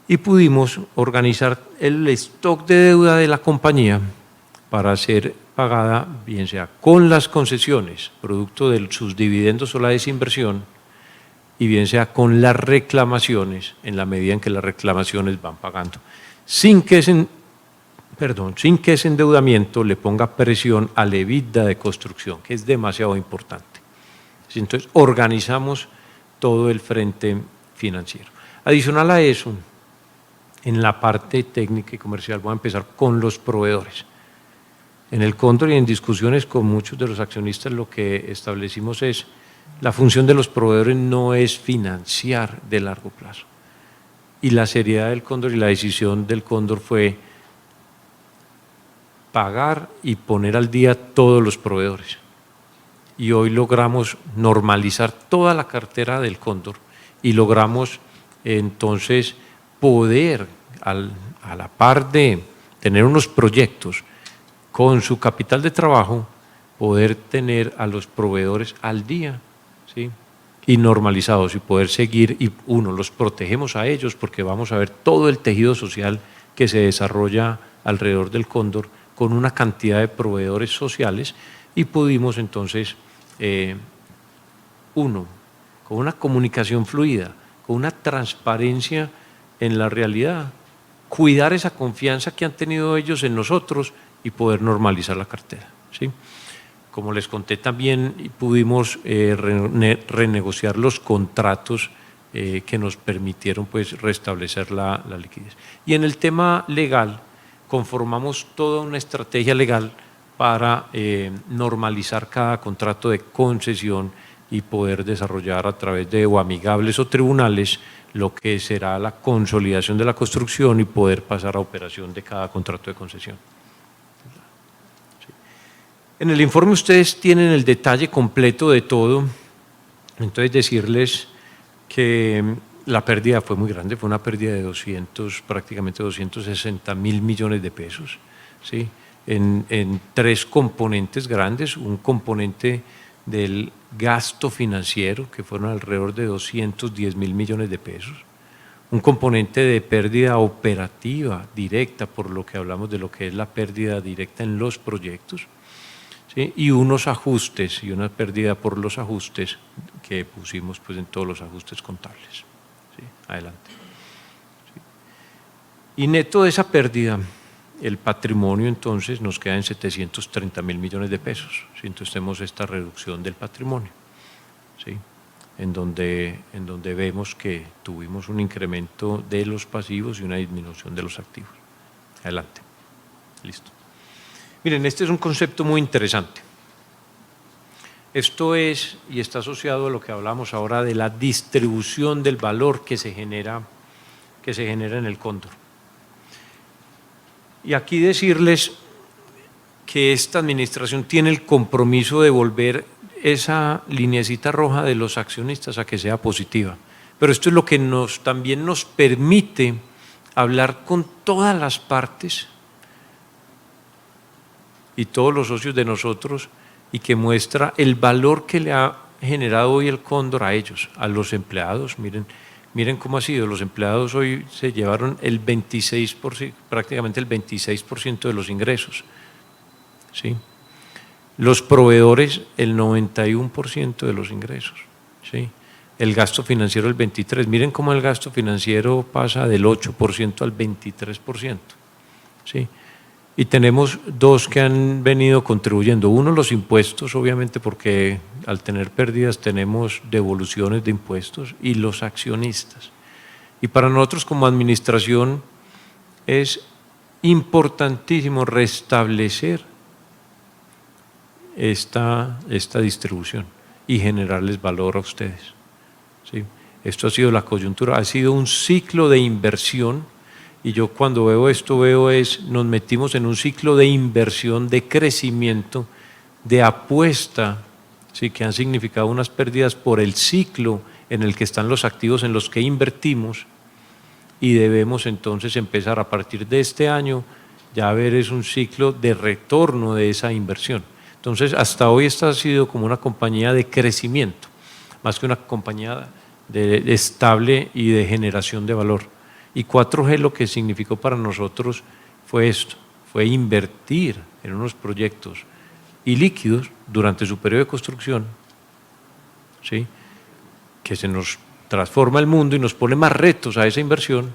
Y pudimos organizar el stock de deuda de la compañía para ser pagada, bien sea con las concesiones, producto de sus dividendos o la desinversión, y bien sea con las reclamaciones, en la medida en que las reclamaciones van pagando, sin que ese endeudamiento le ponga presión al EBITDA de construcción, que es demasiado importante. Entonces, organizamos todo el frente financiero. Adicional a eso, en la parte técnica y comercial, voy a empezar con los proveedores. En el Cóndor y en discusiones con muchos de los accionistas, lo que establecimos es la función de los proveedores no es financiar de largo plazo. Y la seriedad del Cóndor y la decisión del Cóndor fue pagar y poner al día todos los proveedores. Y hoy logramos normalizar toda la cartera del Cóndor y logramos entonces poder, a la par de tener unos proyectos con su capital de trabajo, poder tener a los proveedores al día, ¿sí?, y normalizados, y poder seguir, y los protegemos a ellos porque vamos a ver todo el tejido social que se desarrolla alrededor del Cóndor con una cantidad de proveedores sociales y pudimos entonces, con una comunicación fluida, con una transparencia en la realidad, cuidar esa confianza que han tenido ellos en nosotros y poder normalizar la cartera, ¿sí? Como les conté también, pudimos renegociar los contratos que nos permitieron pues restablecer la liquidez. Y en el tema legal, conformamos toda una estrategia legal para normalizar cada contrato de concesión y poder desarrollar a través de o amigables o tribunales lo que será la consolidación de la construcción y poder pasar a operación de cada contrato de concesión. En el informe ustedes tienen el detalle completo de todo, entonces decirles que la pérdida fue muy grande, fue una pérdida de prácticamente 260.000 millones de pesos, ¿sí? En tres componentes grandes, un componente del gasto financiero, que fueron alrededor de 210.000 millones de pesos, un componente de pérdida operativa directa, por lo que hablamos de lo que es la pérdida directa en los proyectos, ¿sí? Y unos ajustes y una pérdida por los ajustes que pusimos pues, en todos los ajustes contables. ¿Sí? Adelante. ¿Sí? Y neto de esa pérdida, el patrimonio entonces nos queda en 730.000 millones de pesos. ¿Sí? Entonces tenemos esta reducción del patrimonio, ¿sí? en donde vemos que tuvimos un incremento de los pasivos y una disminución de los activos. Adelante. Listo. Miren, este es un concepto muy interesante. Esto es, y está asociado a lo que hablamos ahora de la distribución del valor que se genera en el cóndor. Y aquí decirles que esta administración tiene el compromiso de volver esa lineecita roja de los accionistas a que sea positiva. Pero esto es lo que también nos permite hablar con todas las partes y todos los socios de nosotros y que muestra el valor que le ha generado hoy el cóndor a ellos, a los empleados. Miren cómo ha sido, los empleados hoy se llevaron el 26%, prácticamente el 26% de los ingresos, ¿sí? Los proveedores el 91% de los ingresos, ¿sí? El gasto financiero el 23%, miren cómo el gasto financiero pasa del 8% al 23%, ¿sí? Y tenemos dos que han venido contribuyendo. Uno, los impuestos, obviamente, porque al tener pérdidas tenemos devoluciones de impuestos, y los accionistas. Y para nosotros como administración es importantísimo restablecer esta distribución y generarles valor a ustedes, ¿sí? Esto ha sido la coyuntura, ha sido un ciclo de inversión. Y yo cuando veo esto, nos metimos en un ciclo de inversión, de crecimiento, de apuesta, ¿sí? Que han significado unas pérdidas por el ciclo en el que están los activos en los que invertimos, y debemos entonces empezar a partir de este año ya ver es un ciclo de retorno de esa inversión. Entonces hasta hoy esta ha sido como una compañía de crecimiento, más que una compañía estable y de generación de valor. Y 4G lo que significó para nosotros fue esto, fue invertir en unos proyectos ilíquidos durante su periodo de construcción, ¿sí? Que se nos transforma el mundo y nos pone más retos a esa inversión,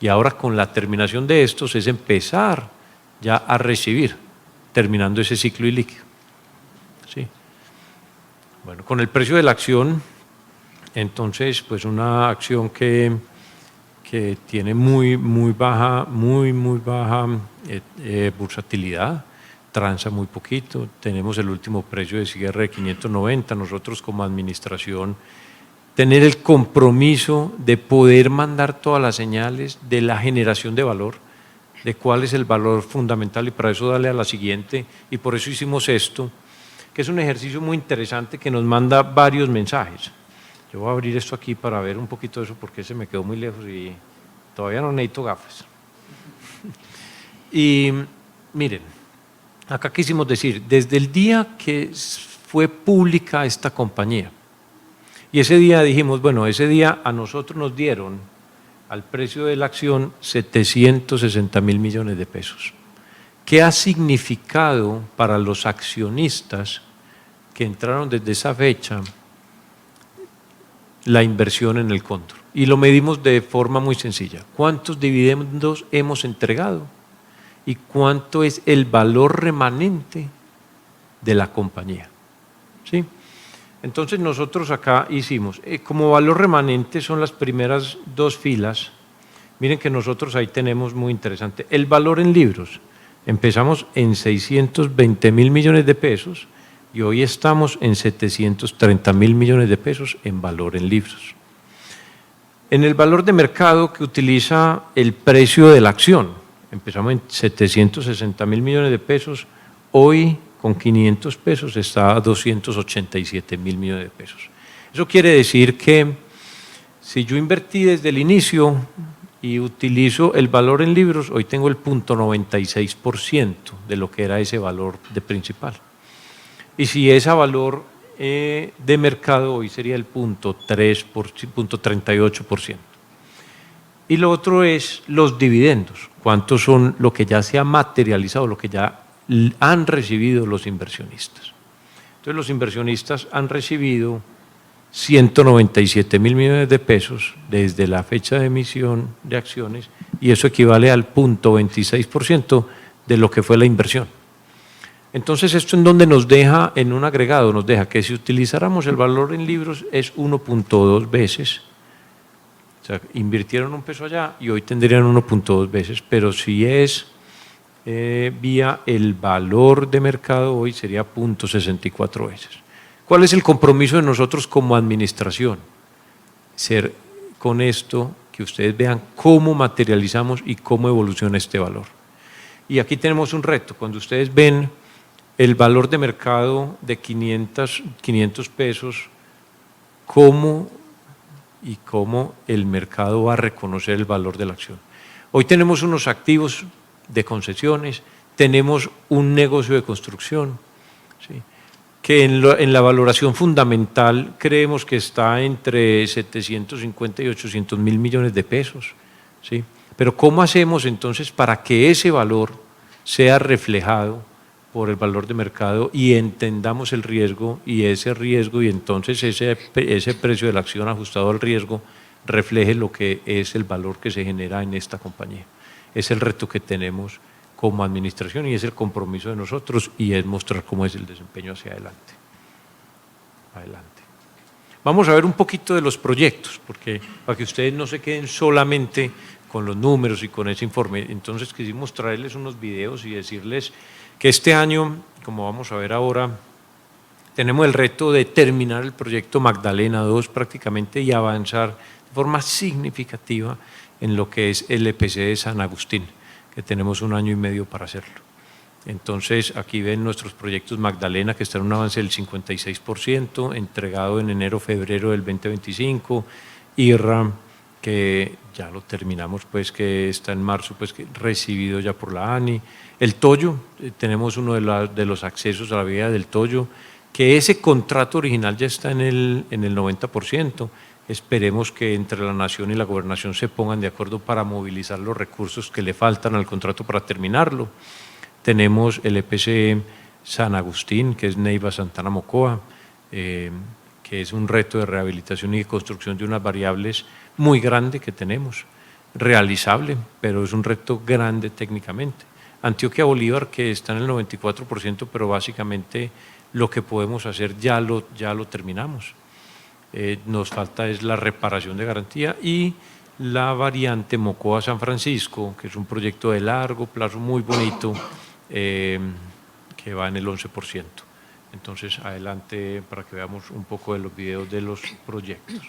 y ahora con la terminación de estos es empezar ya a recibir, terminando ese ciclo ilíquido, ¿sí? Bueno, con el precio de la acción, entonces pues una acción que tiene muy baja bursatilidad, transa muy poquito, tenemos el último precio de cierre de 590, nosotros como administración tener el compromiso de poder mandar todas las señales de la generación de valor, de cuál es el valor fundamental, y para eso darle a la siguiente, y por eso hicimos esto, que es un ejercicio muy interesante que nos manda varios mensajes. Yo voy a abrir esto aquí para ver un poquito de eso porque se me quedó muy lejos y todavía no necesito gafas. Y miren, acá quisimos decir, desde el día que fue pública esta compañía, y ese día dijimos, bueno, ese día a nosotros nos dieron al precio de la acción 760.000 millones de pesos. ¿qué ha significado para los accionistas que entraron desde esa fecha la inversión en el Cóndor? Y lo medimos de forma muy sencilla. ¿Cuántos dividendos hemos entregado? ¿Y cuánto es el valor remanente de la compañía? ¿Sí? Entonces nosotros acá hicimos, como valor remanente son las primeras dos filas. Miren que nosotros ahí tenemos muy interesante. El valor en libros, empezamos en 620.000 millones de pesos y hoy estamos en 730.000 millones de pesos en valor en libros. En el valor de mercado que utiliza el precio de la acción, empezamos en 760.000 millones de pesos, hoy con 500 pesos está a 287.000 millones de pesos. Eso quiere decir que si yo invertí desde el inicio y utilizo el valor en libros, hoy tengo el 0.96% de lo que era ese valor de principal. Y si ese valor de mercado hoy sería el 0.38%. Y lo otro es los dividendos, cuántos son lo que ya se ha materializado, lo que ya han recibido los inversionistas. Entonces los inversionistas han recibido 197.000 millones de pesos desde la fecha de emisión de acciones y eso equivale al 0.26% de lo que fue la inversión. Entonces esto en donde nos deja, en un agregado, nos deja que si utilizáramos el valor en libros es 1.2 veces. O sea, invirtieron un peso allá y hoy tendrían 1.2 veces, pero si es vía el valor de mercado hoy sería 0.64 veces. ¿Cuál es el compromiso de nosotros como administración? Ser con esto, que ustedes vean cómo materializamos y cómo evoluciona este valor. Y aquí tenemos un reto, cuando ustedes ven el valor de mercado de 500 pesos, cómo el mercado va a reconocer el valor de la acción. Hoy tenemos unos activos de concesiones, tenemos un negocio de construcción, ¿sí?, que en la valoración fundamental creemos que está entre 750 y 800.000 millones de pesos, ¿sí? Pero ¿cómo hacemos entonces para que ese valor sea reflejado por el valor de mercado y entendamos el riesgo y ese riesgo y entonces ese precio de la acción ajustado al riesgo refleje lo que es el valor que se genera en esta compañía? Es el reto que tenemos como administración y es el compromiso de nosotros y es mostrar cómo es el desempeño hacia adelante. Vamos a ver un poquito de los proyectos, porque para que ustedes no se queden solamente con los números y con ese informe. Entonces quisimos traerles unos videos y decirles que este año, como vamos a ver ahora, tenemos el reto de terminar el proyecto Magdalena 2 prácticamente y avanzar de forma significativa en lo que es el EPC de San Agustín, que tenemos 1 año y medio para hacerlo. Entonces aquí ven nuestros proyectos Magdalena, que está en un avance del 56%, entregado en enero-febrero del 2025, IRRA, que ya lo terminamos, pues que está en marzo, pues que recibido ya por la ANI. El Toyo, tenemos uno de los accesos a la vía del Toyo, que ese contrato original ya está en el 90%. Esperemos que entre la Nación y la Gobernación se pongan de acuerdo para movilizar los recursos que le faltan al contrato para terminarlo. Tenemos el EPC San Agustín, que es Neiva Santana Mocoa, que es un reto de rehabilitación y de construcción de unas variables muy grande que tenemos, realizable, pero es un reto grande técnicamente. Antioquia Bolívar, que está en el 94%, pero básicamente lo que podemos hacer ya lo terminamos. Nos falta es la reparación de garantía y la variante Mocoa San Francisco, que es un proyecto de largo plazo muy bonito, que va en el 11%. Entonces, adelante para que veamos un poco de los videos de los proyectos.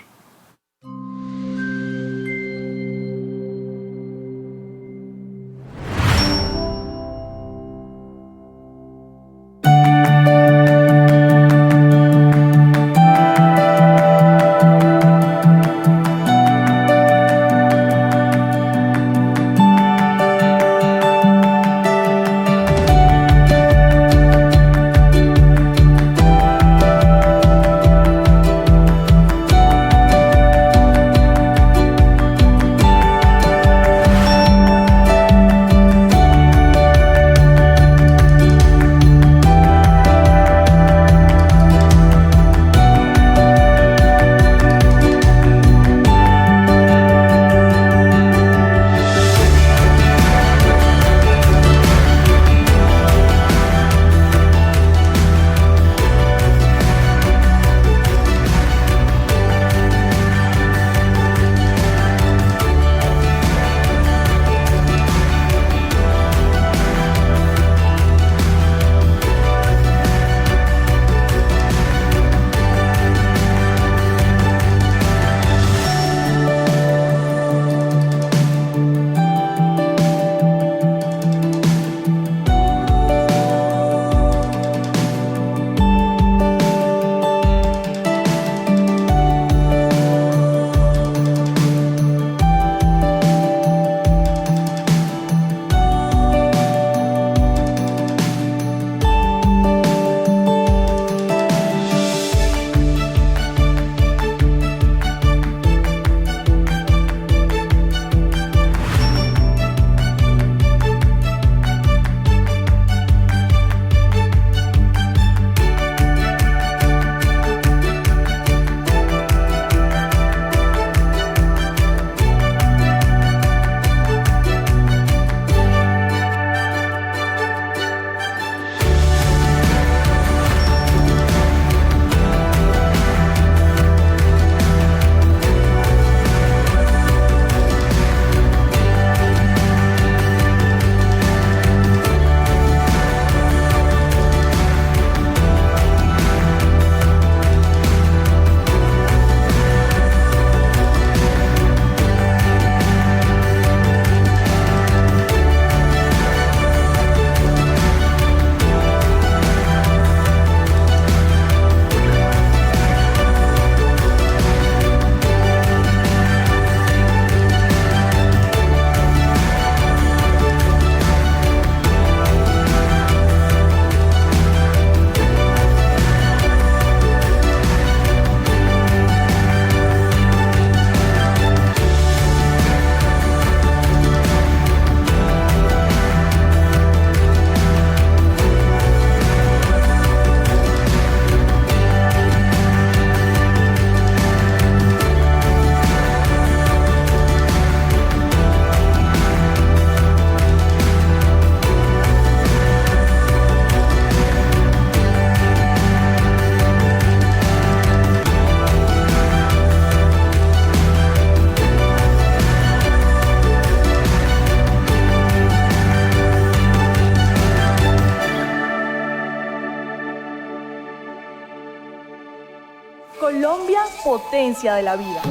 Colombia, potencia de la vida.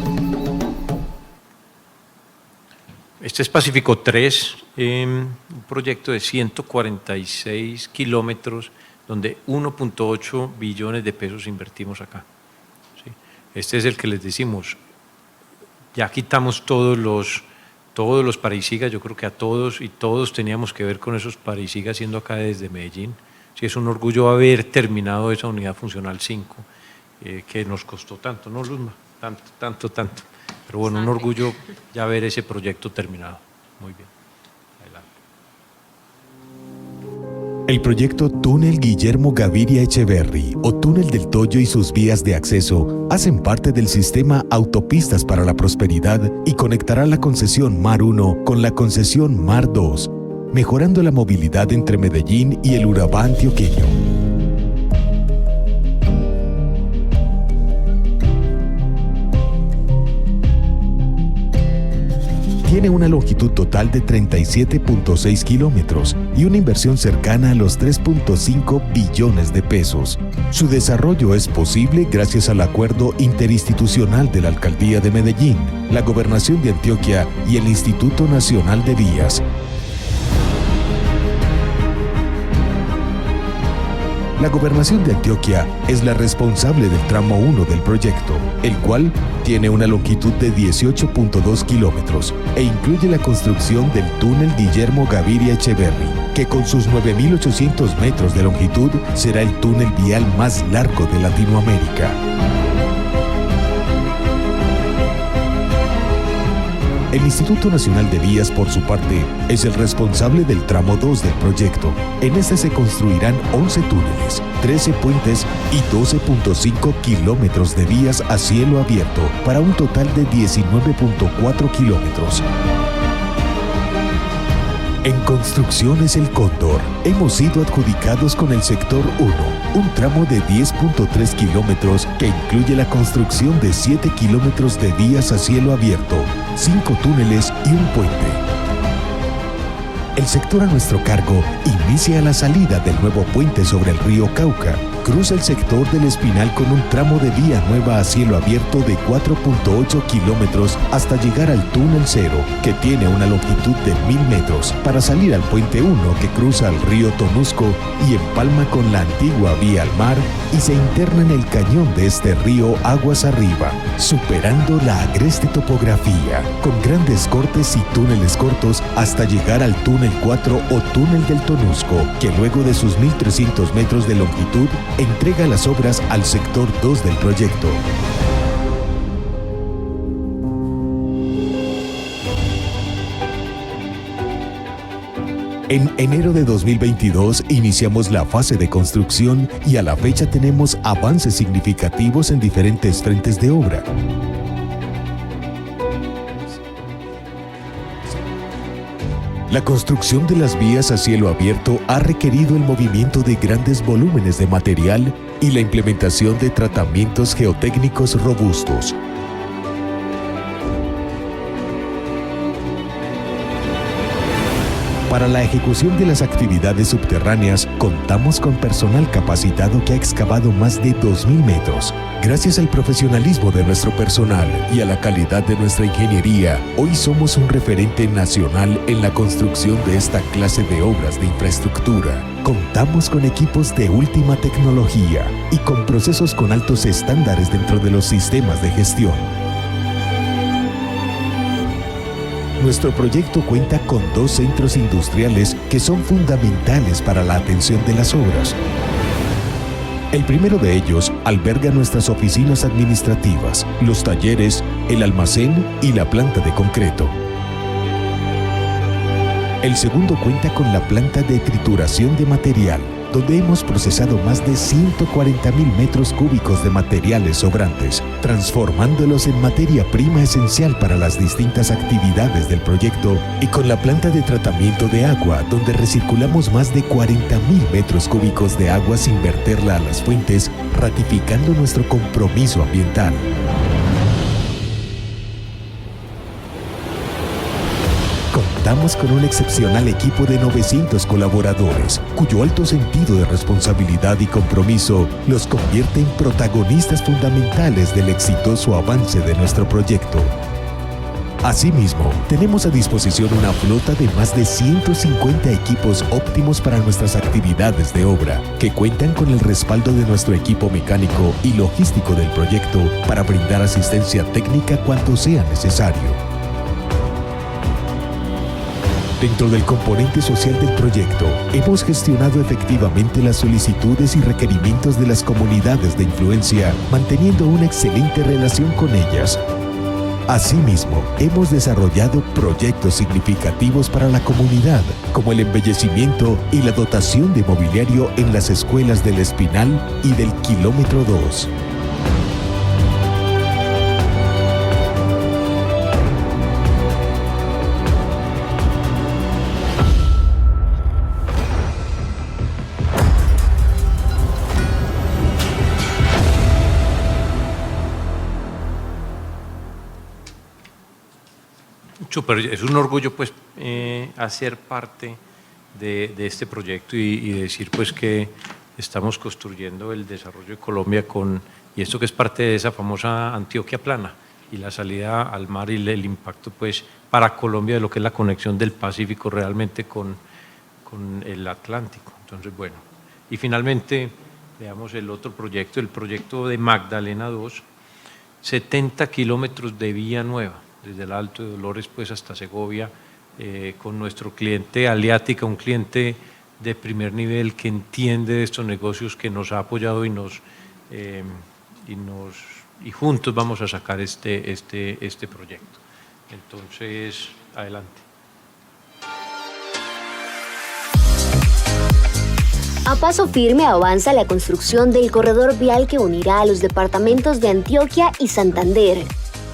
Este es Pacífico 3, un proyecto de 146 kilómetros, donde 1.8 billones de pesos invertimos acá. ¿Sí? Este es el que les decimos, ya quitamos todos los parisigas, yo creo que a todos y todos teníamos que ver con esos parisigas siendo acá desde Medellín. Sí, es un orgullo haber terminado esa unidad funcional 5, que nos costó tanto, ¿no, Luzma? Tanto. Pero bueno, un orgullo ya ver ese proyecto terminado. Muy bien. Adelante. El proyecto Túnel Guillermo Gaviria Echeverry o Túnel del Toyo y sus vías de acceso hacen parte del sistema Autopistas para la Prosperidad y conectará la concesión Mar 1 con la concesión Mar 2, mejorando la movilidad entre Medellín y el Urabá antioqueño. Tiene una longitud total de 37.6 kilómetros y una inversión cercana a los 3.5 billones de pesos. Su desarrollo es posible gracias al acuerdo interinstitucional de la Alcaldía de Medellín, la Gobernación de Antioquia y el Instituto Nacional de Vías. La Gobernación de Antioquia es la responsable del tramo 1 del proyecto, el cual tiene una longitud de 18.2 kilómetros e incluye la construcción del túnel Guillermo Gaviria Echeverry, que con sus 9.800 metros de longitud será el túnel vial más largo de Latinoamérica. El Instituto Nacional de Vías, por su parte, es el responsable del tramo 2 del proyecto. En este se construirán 11 túneles, 13 puentes y 12.5 kilómetros de vías a cielo abierto, para un total de 19.4 kilómetros. En Construcciones El Cóndor, hemos sido adjudicados con el sector 1, un tramo de 10.3 kilómetros que incluye la construcción de 7 kilómetros de vías a cielo abierto, 5 túneles y un puente. El sector a nuestro cargo inicia la salida del nuevo puente sobre el río Cauca, cruza el sector del Espinal con un tramo de vía nueva a cielo abierto de 4.8 kilómetros hasta llegar al túnel 0, que tiene una longitud de 1.000 metros, para salir al puente 1 que cruza el río Tonusco y empalma con la antigua vía al mar y se interna en el cañón de este río aguas arriba, superando la agreste topografía, con grandes cortes y túneles cortos hasta llegar al túnel 4 o túnel del Tonusco, que luego de sus 1.300 metros de longitud entrega las obras al sector 2 del proyecto. En enero de 2022 iniciamos la fase de construcción y a la fecha tenemos avances significativos en diferentes frentes de obra. La construcción de las vías a cielo abierto ha requerido el movimiento de grandes volúmenes de material y la implementación de tratamientos geotécnicos robustos. Para la ejecución de las actividades subterráneas, contamos con personal capacitado que ha excavado más de 2.000 metros. Gracias al profesionalismo de nuestro personal y a la calidad de nuestra ingeniería, hoy somos un referente nacional en la construcción de esta clase de obras de infraestructura. Contamos con equipos de última tecnología y con procesos con altos estándares dentro de los sistemas de gestión. Nuestro proyecto cuenta con 2 centros industriales que son fundamentales para la atención de las obras. El primero de ellos alberga nuestras oficinas administrativas, los talleres, el almacén y la planta de concreto. El segundo cuenta con la planta de trituración de material, donde hemos procesado más de 140.000 metros cúbicos de materiales sobrantes, transformándolos en materia prima esencial para las distintas actividades del proyecto, y con la planta de tratamiento de agua, donde recirculamos más de 40.000 metros cúbicos de agua sin verterla a las fuentes, ratificando nuestro compromiso ambiental. Con Contamos con un excepcional equipo de 900 colaboradores, cuyo alto sentido de responsabilidad y compromiso los convierte en protagonistas fundamentales del exitoso avance de nuestro proyecto. Asimismo, tenemos a disposición una flota de más de 150 equipos óptimos para nuestras actividades de obra, que cuentan con el respaldo de nuestro equipo mecánico y logístico del proyecto para brindar asistencia técnica cuando sea necesario. Dentro del componente social del proyecto, hemos gestionado efectivamente las solicitudes y requerimientos de las comunidades de influencia, manteniendo una excelente relación con ellas. Asimismo, hemos desarrollado proyectos significativos para la comunidad, como el embellecimiento y la dotación de mobiliario en las escuelas del Espinal y del Kilómetro 2. Súper, es un orgullo pues hacer parte de este proyecto y decir pues que estamos construyendo el desarrollo de Colombia y esto que es parte de esa famosa Antioquia plana y la salida al mar y el impacto pues para Colombia de lo que es la conexión del Pacífico realmente con el Atlántico. Entonces bueno, y finalmente veamos el otro proyecto, el proyecto de Magdalena 2, 70 kilómetros de vía nueva, desde el Alto de Dolores pues hasta Segovia, con nuestro cliente Aliática, un cliente de primer nivel que entiende de estos negocios, que nos ha apoyado y juntos vamos a sacar este proyecto. Entonces, adelante. A paso firme avanza la construcción del corredor vial que unirá a los departamentos de Antioquia y Santander,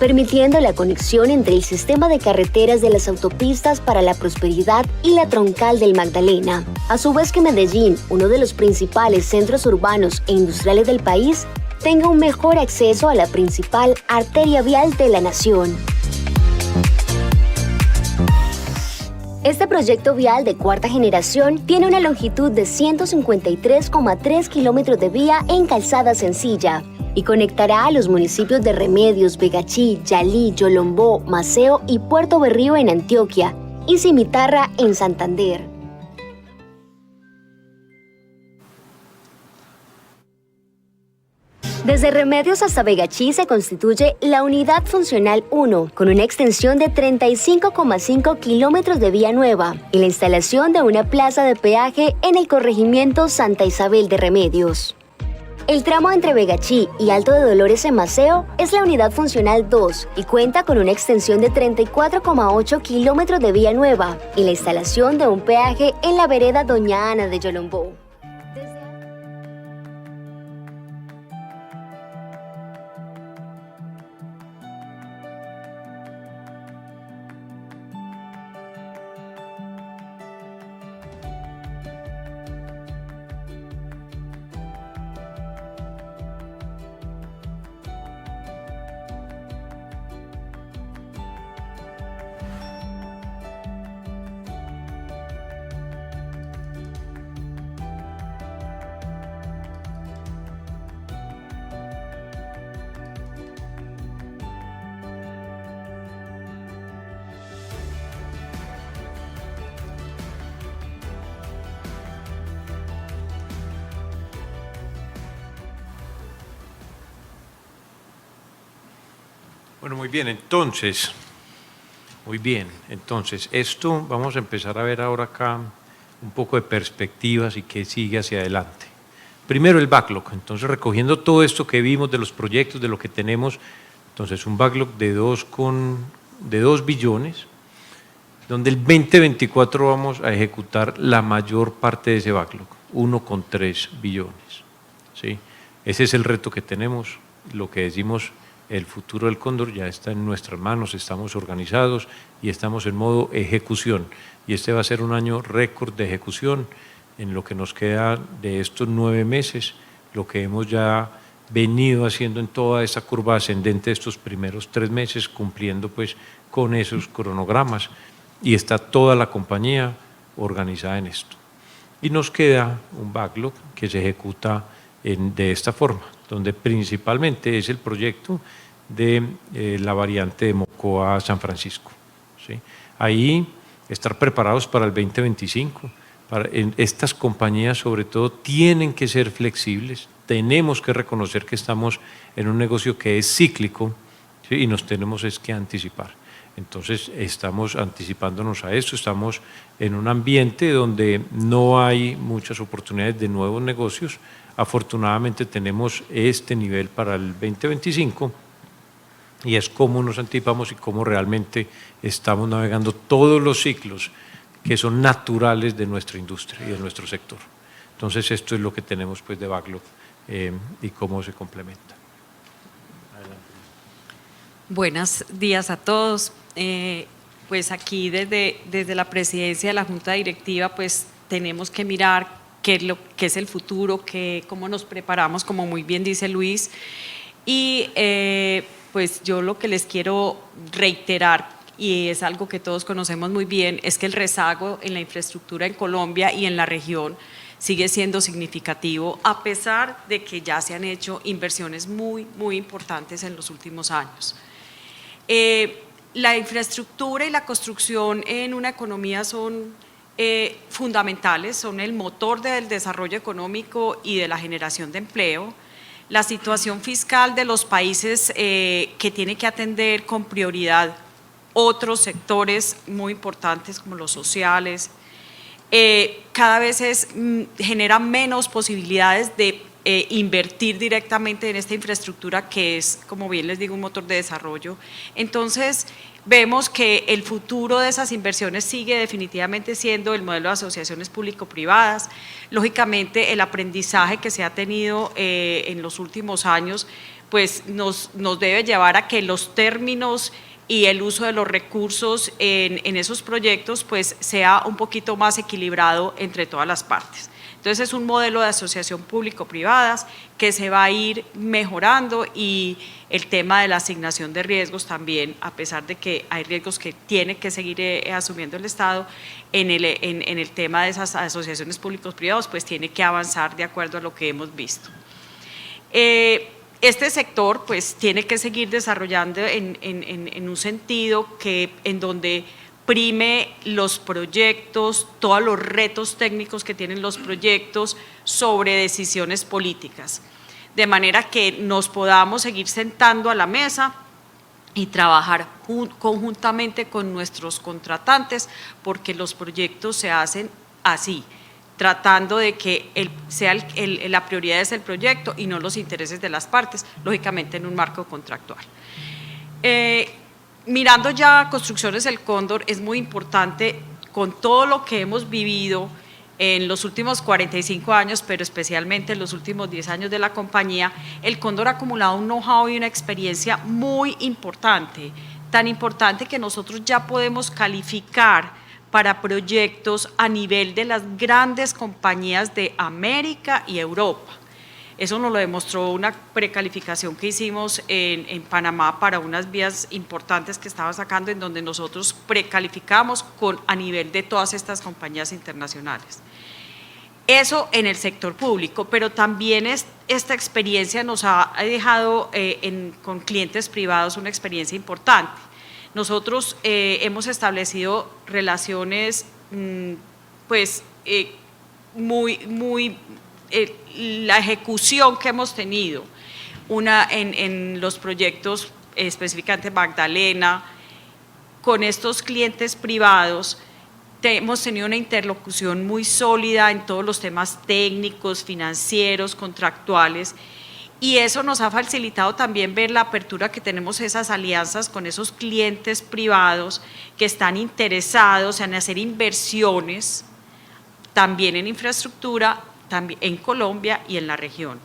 permitiendo la conexión entre el sistema de carreteras de las autopistas para la Prosperidad y la troncal del Magdalena. A su vez que Medellín, uno de los principales centros urbanos e industriales del país, tenga un mejor acceso a la principal arteria vial de la nación. Este proyecto vial de cuarta generación tiene una longitud de 153,3 kilómetros de vía en calzada sencilla, y conectará a los municipios de Remedios, Vegachí, Yalí, Yolombó, Maceo y Puerto Berrío en Antioquia y Cimitarra en Santander. Desde Remedios hasta Vegachí se constituye la Unidad Funcional 1, con una extensión de 35,5 kilómetros de vía nueva y la instalación de una plaza de peaje en el corregimiento Santa Isabel de Remedios. El tramo entre Vegachí y Alto de Dolores en Maceo es la Unidad Funcional 2 y cuenta con una extensión de 34,8 kilómetros de vía nueva y la instalación de un peaje en la vereda Doña Ana de Yolombó. Bueno, muy bien, entonces, esto vamos a empezar a ver ahora acá un poco de perspectivas y qué sigue hacia adelante. Primero el backlog, entonces recogiendo todo esto que vimos de los proyectos, de lo que tenemos, entonces un backlog de 2 billones, donde el 2024 vamos a ejecutar la mayor parte de ese backlog, 1,3 billones. ¿Sí? Ese es el reto que tenemos, lo que decimos. El futuro del Cóndor ya está en nuestras manos, estamos organizados y estamos en modo ejecución. Y este va a ser un año récord de ejecución en lo que nos queda de estos 9 meses, lo que hemos ya venido haciendo en toda esta curva ascendente estos primeros 3 meses, cumpliendo pues con esos cronogramas. y está toda la compañía organizada en esto. Y nos queda un backlog que se ejecuta de esta forma, donde principalmente es el proyecto de la variante de Mocoa a San Francisco, ¿sí? Ahí estar preparados para el 2025. Estas compañías sobre todo tienen que ser flexibles, tenemos que reconocer que estamos en un negocio que es cíclico, ¿sí? Y nos tenemos que anticipar. Entonces estamos anticipándonos a esto, estamos en un ambiente donde no hay muchas oportunidades de nuevos negocios. Afortunadamente tenemos este nivel para el 2025 y es cómo nos anticipamos y cómo realmente estamos navegando todos los ciclos que son naturales de nuestra industria y de nuestro sector. Entonces esto es lo que tenemos pues de backlog y cómo se complementa. Buenos días a todos. Pues aquí desde la presidencia de la Junta Directiva pues tenemos que mirar qué es el futuro, cómo nos preparamos, como muy bien dice Luis. Y pues yo lo que les quiero reiterar, y es algo que todos conocemos muy bien, es que el rezago en la infraestructura en Colombia y en la región sigue siendo significativo, a pesar de que ya se han hecho inversiones muy importantes en los últimos años. La infraestructura y la construcción en una economía son fundamentales, son el motor del desarrollo económico y de la generación de empleo. La situación fiscal de los países que tiene que atender con prioridad otros sectores muy importantes como los sociales, cada vez genera menos posibilidades de invertir directamente en esta infraestructura que es, como bien les digo, un motor de desarrollo. Entonces, vemos que el futuro de esas inversiones sigue definitivamente siendo el modelo de asociaciones público-privadas. Lógicamente, el aprendizaje que se ha tenido en los últimos años pues nos debe llevar a que los términos y el uso de los recursos en esos proyectos pues sea un poquito más equilibrado entre todas las partes. Entonces es un modelo de asociación público-privadas que se va a ir mejorando y el tema de la asignación de riesgos también, a pesar de que hay riesgos que tiene que seguir asumiendo el Estado, en el tema de esas asociaciones públicos-privados pues tiene que avanzar de acuerdo a lo que hemos visto. Este sector pues tiene que seguir desarrollando en un sentido en donde prime los proyectos, todos los retos técnicos que tienen los proyectos sobre decisiones políticas, de manera que nos podamos seguir sentando a la mesa y trabajar conjuntamente con nuestros contratantes, porque los proyectos se hacen así, tratando de que la prioridad es el proyecto y no los intereses de las partes, lógicamente en un marco contractual. Mirando ya Construcciones El Cóndor, es muy importante, con todo lo que hemos vivido en los últimos 45 años, pero especialmente en los últimos 10 años de la compañía, El Cóndor ha acumulado un know-how y una experiencia muy importante, tan importante que nosotros ya podemos calificar para proyectos a nivel de las grandes compañías de América y Europa. Eso nos lo demostró una precalificación que hicimos en Panamá para unas vías importantes que estaba sacando, en donde nosotros precalificamos a nivel de todas estas compañías internacionales. Eso en el sector público, pero también esta experiencia nos ha dejado con clientes privados una experiencia importante. Nosotros hemos establecido relaciones la ejecución que hemos tenido en los proyectos, específicamente Magdalena, con estos clientes privados, hemos tenido una interlocución muy sólida en todos los temas técnicos, financieros, contractuales, y eso nos ha facilitado también ver la apertura que tenemos esas alianzas con esos clientes privados que están interesados en hacer inversiones también en infraestructura, también en Colombia y en la región.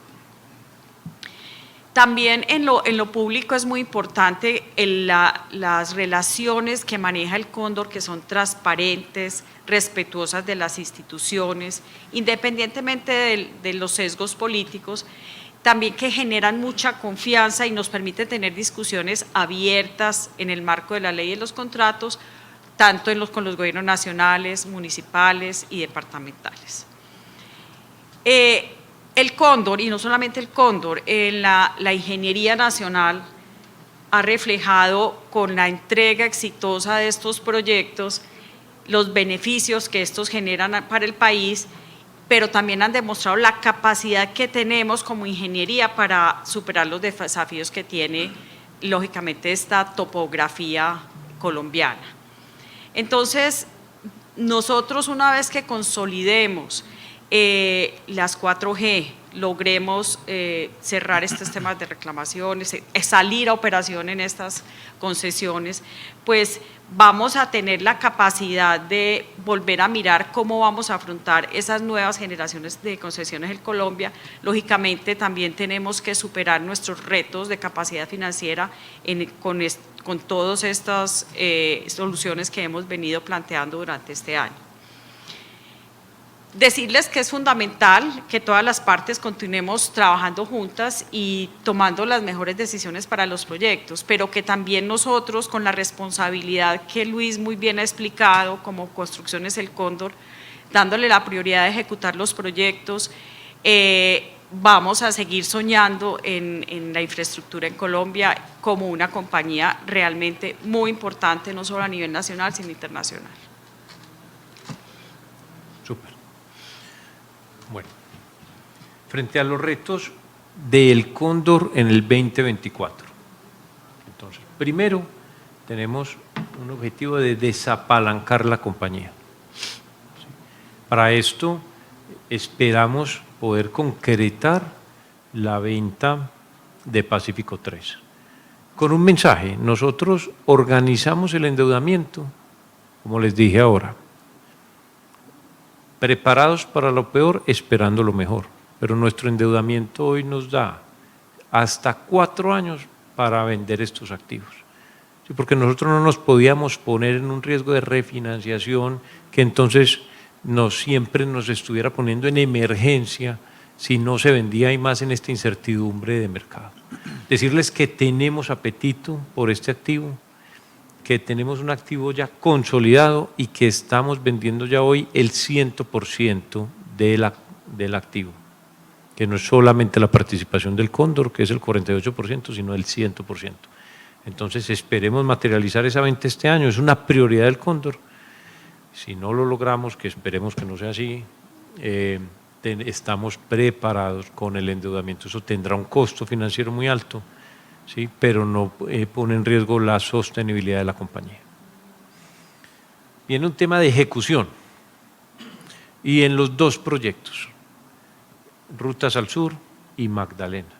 También en lo público es muy importante las relaciones que maneja el Cóndor, que son transparentes, respetuosas de las instituciones, independientemente de los sesgos políticos, también que generan mucha confianza y nos permiten tener discusiones abiertas en el marco de la ley y los contratos, tanto con los gobiernos nacionales, municipales y departamentales. El Cóndor, y no solamente el Cóndor, la ingeniería nacional ha reflejado con la entrega exitosa de estos proyectos los beneficios que estos generan para el país, pero también han demostrado la capacidad que tenemos como ingeniería para superar los desafíos que tiene, lógicamente, esta topografía colombiana. Entonces, nosotros una vez que consolidemos las 4G, logremos cerrar estos temas de reclamaciones, salir a operación en estas concesiones, pues vamos a tener la capacidad de volver a mirar cómo vamos a afrontar esas nuevas generaciones de concesiones en Colombia. Lógicamente también tenemos que superar nuestros retos de capacidad financiera con todas estas soluciones que hemos venido planteando durante este año. Decirles que es fundamental que todas las partes continuemos trabajando juntas y tomando las mejores decisiones para los proyectos, pero que también nosotros, con la responsabilidad que Luis muy bien ha explicado, como Construcciones El Cóndor, dándole la prioridad de ejecutar los proyectos, vamos a seguir soñando en la infraestructura en Colombia como una compañía realmente muy importante, no solo a nivel nacional, sino internacional. Súper. Bueno, frente a los retos del Cóndor en el 2024. Entonces, primero tenemos un objetivo de desapalancar la compañía. Para esto esperamos poder concretar la venta de Pacífico 3. Con un mensaje, nosotros organizamos el endeudamiento, como les dije ahora, preparados para lo peor, esperando lo mejor. Pero nuestro endeudamiento hoy nos da hasta 4 años para vender estos activos. Sí, porque nosotros no nos podíamos poner en un riesgo de refinanciación que entonces siempre nos estuviera poniendo en emergencia si no se vendía y más en esta incertidumbre de mercado. Decirles que tenemos apetito por este activo, que tenemos un activo ya consolidado y que estamos vendiendo ya hoy el 100% del activo, que no es solamente la participación del Cóndor, que es el 48%, sino el 100%. Entonces esperemos materializar esa venta este año, es una prioridad del Cóndor. Si no lo logramos, que esperemos que no sea así, estamos preparados con el endeudamiento. Eso tendrá un costo financiero muy alto, ¿sí? Pero no pone en riesgo la sostenibilidad de la compañía. Viene un tema de ejecución y en los 2 proyectos, Rutas al Sur y Magdalena,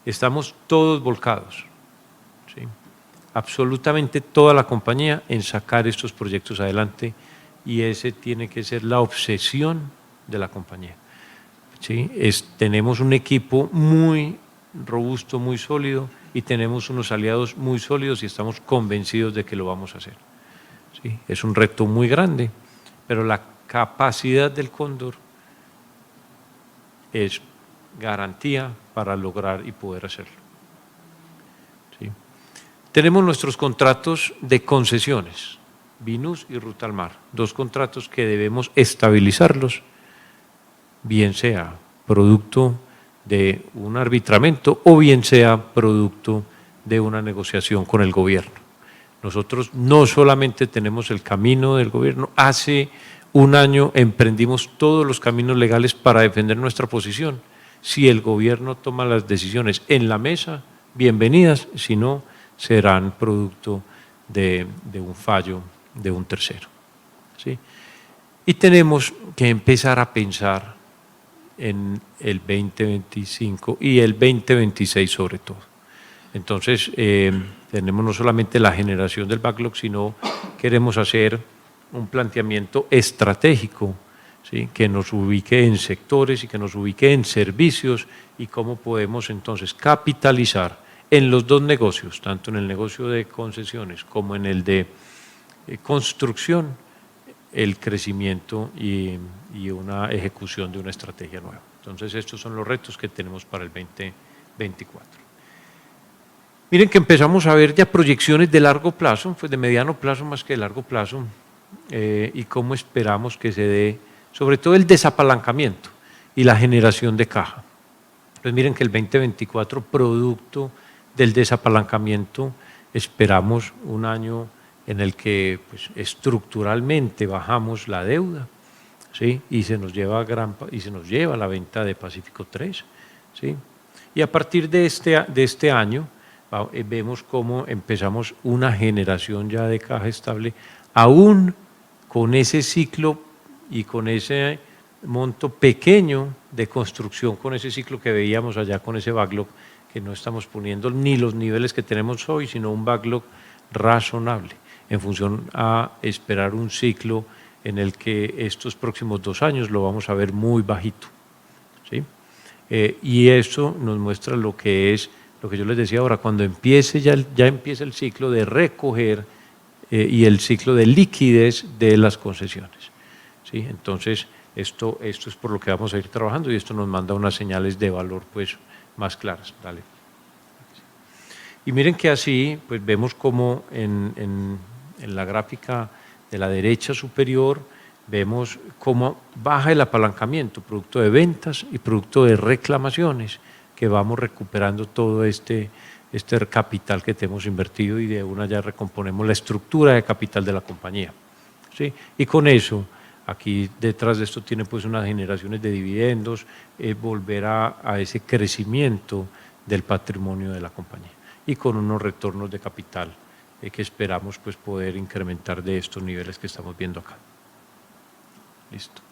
estamos todos volcados, ¿sí? Absolutamente toda la compañía en sacar estos proyectos adelante y ese tiene que ser la obsesión de la compañía, ¿sí? Tenemos un equipo muy robusto, muy sólido y tenemos unos aliados muy sólidos y estamos convencidos de que lo vamos a hacer. ¿Sí? Es un reto muy grande, pero la capacidad del Cóndor es garantía para lograr y poder hacerlo. ¿Sí? Tenemos nuestros contratos de concesiones, Vinús y Ruta al Mar, 2 contratos que debemos estabilizarlos, bien sea producto de un arbitramiento o bien sea producto de una negociación con el gobierno. Nosotros no solamente tenemos el camino del gobierno, hace un año emprendimos todos los caminos legales para defender nuestra posición. Si el gobierno toma las decisiones en la mesa, bienvenidas, si no, serán producto de un fallo de un tercero. ¿Sí? Y tenemos que empezar a pensar en el 2025 y el 2026 sobre todo. Entonces, tenemos no solamente la generación del backlog, sino queremos hacer un planteamiento estratégico, ¿sí? Que nos ubique en sectores y que nos ubique en servicios y cómo podemos entonces capitalizar en los 2 negocios, tanto en el negocio de concesiones como en el de construcción, el crecimiento y una ejecución de una estrategia nueva. Entonces, estos son los retos que tenemos para el 2024. Miren que empezamos a ver ya proyecciones de largo plazo, pues de mediano plazo más que de largo plazo, y cómo esperamos que se dé, sobre todo el desapalancamiento y la generación de caja. Pues miren que el 2024, producto del desapalancamiento, esperamos un año en el que pues, estructuralmente bajamos la deuda, ¿sí? y se nos lleva la venta de Pacífico 3, ¿sí? Y a partir de este año vemos cómo empezamos una generación ya de caja estable, aún con ese ciclo y con ese monto pequeño de construcción, con ese ciclo que veíamos allá, con ese backlog, que no estamos poniendo ni los niveles que tenemos hoy, sino un backlog razonable, en función a esperar un ciclo en el que estos próximos 2 años lo vamos a ver muy bajito, ¿sí? Y eso nos muestra lo que es, lo que yo les decía ahora, cuando empiece ya empieza el ciclo de recoger y el ciclo de liquidez de las concesiones, ¿sí? Entonces, esto es por lo que vamos a ir trabajando y esto nos manda unas señales de valor pues, más claras. Dale. Y miren que así pues, vemos como en la gráfica de la derecha superior vemos cómo baja el apalancamiento, producto de ventas y producto de reclamaciones, que vamos recuperando todo este capital que tenemos invertido y de una ya recomponemos la estructura de capital de la compañía, ¿sí? Y con eso, aquí detrás de esto tiene pues unas generaciones de dividendos, volver a ese crecimiento del patrimonio de la compañía y con unos retornos de capital que esperamos pues poder incrementar de estos niveles que estamos viendo acá. Listo.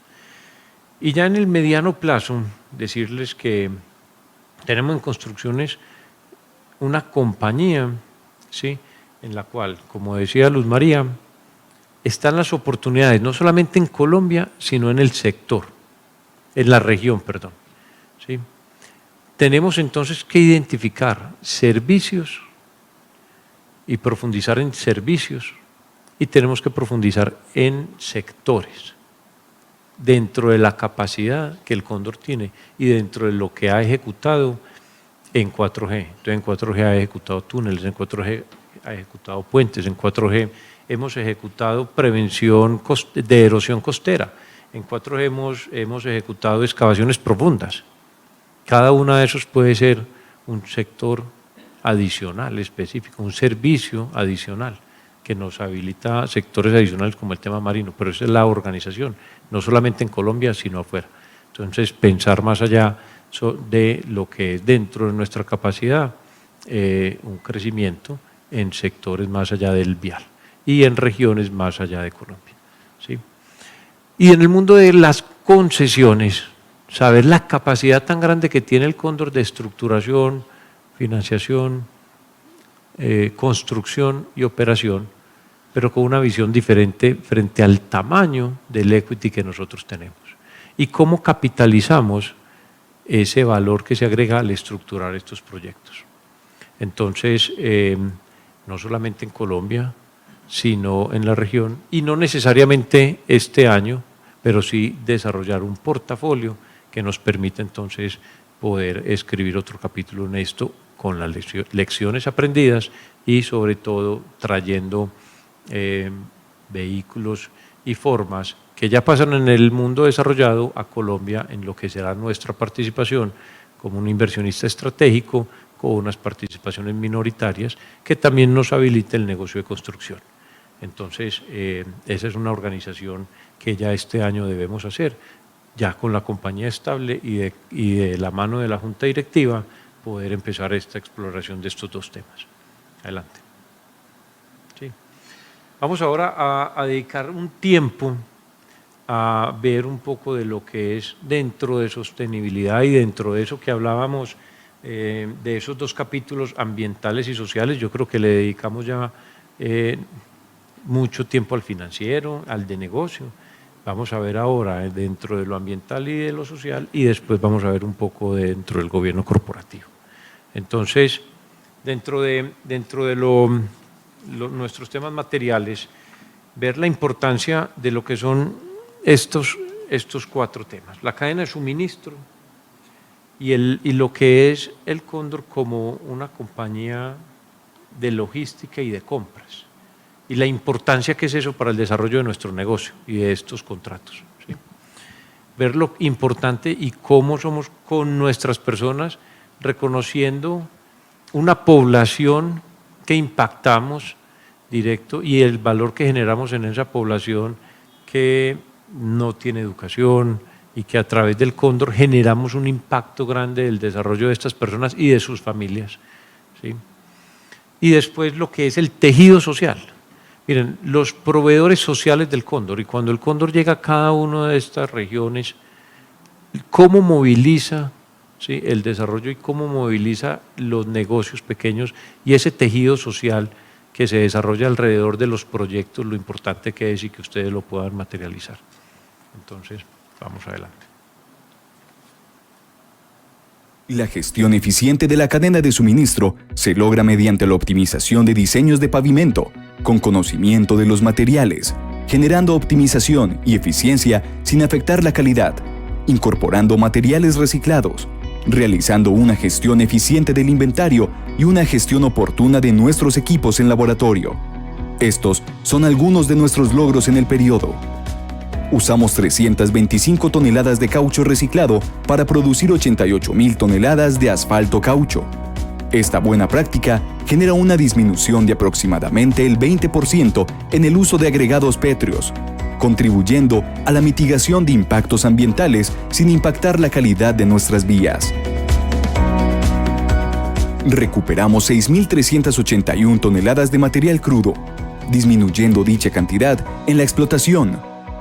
Y ya en el mediano plazo, decirles que tenemos en construcciones una compañía, ¿sí? En la cual, como decía Luz María, están las oportunidades, no solamente en Colombia, sino en el sector, en la región, perdón, ¿sí? Tenemos entonces que identificar servicios y profundizar en servicios y tenemos que profundizar en sectores dentro de la capacidad que el Cóndor tiene y dentro de lo que ha ejecutado en 4G. Entonces en 4G ha ejecutado túneles, en 4G ha ejecutado puentes, en 4G hemos ejecutado prevención de erosión costera, en 4G hemos ejecutado excavaciones profundas. Cada uno de esos puede ser un sector adicional específico, un servicio adicional que nos habilita sectores adicionales como el tema marino, pero esa es la organización, no solamente en Colombia, sino afuera. Entonces, pensar más allá de lo que es dentro de nuestra capacidad, un crecimiento en sectores más allá del vial y en regiones más allá de Colombia, ¿sí? Y en el mundo de las concesiones, saber la capacidad tan grande que tiene el Cóndor de estructuración, financiación, construcción y operación, pero con una visión diferente frente al tamaño del equity que nosotros tenemos y cómo capitalizamos ese valor que se agrega al estructurar estos proyectos. Entonces, no solamente en Colombia, sino en la región y no necesariamente este año, pero sí desarrollar un portafolio que nos permita entonces poder escribir otro capítulo en esto con las lecciones aprendidas y sobre todo trayendo vehículos y formas que ya pasan en el mundo desarrollado a Colombia en lo que será nuestra participación como un inversionista estratégico con unas participaciones minoritarias que también nos habilite el negocio de construcción. Entonces, esa es una organización que ya este año debemos hacer, ya con la compañía estable y de la mano de la Junta Directiva, poder empezar esta exploración de estos dos temas. Adelante. Sí. Vamos ahora a dedicar un tiempo a ver un poco de lo que es dentro de sostenibilidad y dentro de eso que hablábamos, de esos dos capítulos ambientales y sociales. Yo creo que le dedicamos ya mucho tiempo al financiero, al de negocio. Vamos a ver ahora dentro de lo ambiental y de lo social y después vamos a ver un poco dentro del gobierno corporativo. Entonces, dentro de nuestros temas materiales, ver la importancia de lo que son estos 4 temas. La cadena de suministro y lo que es el Cóndor como una compañía de logística y de compras, y la importancia que es eso para el desarrollo de nuestro negocio y de estos contratos, ¿sí? Ver lo importante y cómo somos con nuestras personas, reconociendo una población que impactamos directo y el valor que generamos en esa población que no tiene educación y que a través del Cóndor generamos un impacto grande del desarrollo de estas personas y de sus familias, ¿sí? Y después lo que es el tejido social. Miren, los proveedores sociales del Cóndor, y cuando el Cóndor llega a cada una de estas regiones, cómo moviliza, ¿sí?, el desarrollo y cómo moviliza los negocios pequeños y ese tejido social que se desarrolla alrededor de los proyectos, lo importante que es y que ustedes lo puedan materializar. Entonces, vamos adelante. La gestión eficiente de la cadena de suministro se logra mediante la optimización de diseños de pavimento, con conocimiento de los materiales, generando optimización y eficiencia sin afectar la calidad, incorporando materiales reciclados, realizando una gestión eficiente del inventario y una gestión oportuna de nuestros equipos en laboratorio. Estos son algunos de nuestros logros en el periodo. Usamos 325 toneladas de caucho reciclado para producir 88.000 toneladas de asfalto caucho. Esta buena práctica genera una disminución de aproximadamente el 20% en el uso de agregados pétreos, contribuyendo a la mitigación de impactos ambientales sin impactar la calidad de nuestras vías. Recuperamos 6.381 toneladas de material crudo, disminuyendo dicha cantidad en la explotación.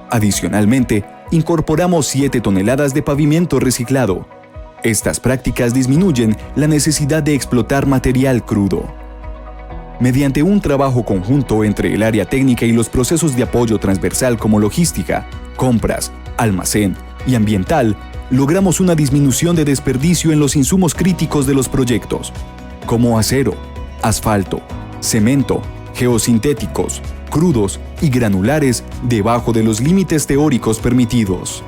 Adicionalmente, incorporamos 7 toneladas de pavimento reciclado. Estas prácticas disminuyen la necesidad de explotar material crudo. Mediante un trabajo conjunto entre el área técnica y los procesos de apoyo transversal como logística, compras, almacén y ambiental, logramos una disminución de desperdicio en los insumos críticos de los proyectos, como acero, asfalto, cemento, geosintéticos, crudos y granulares debajo de los límites teóricos permitidos.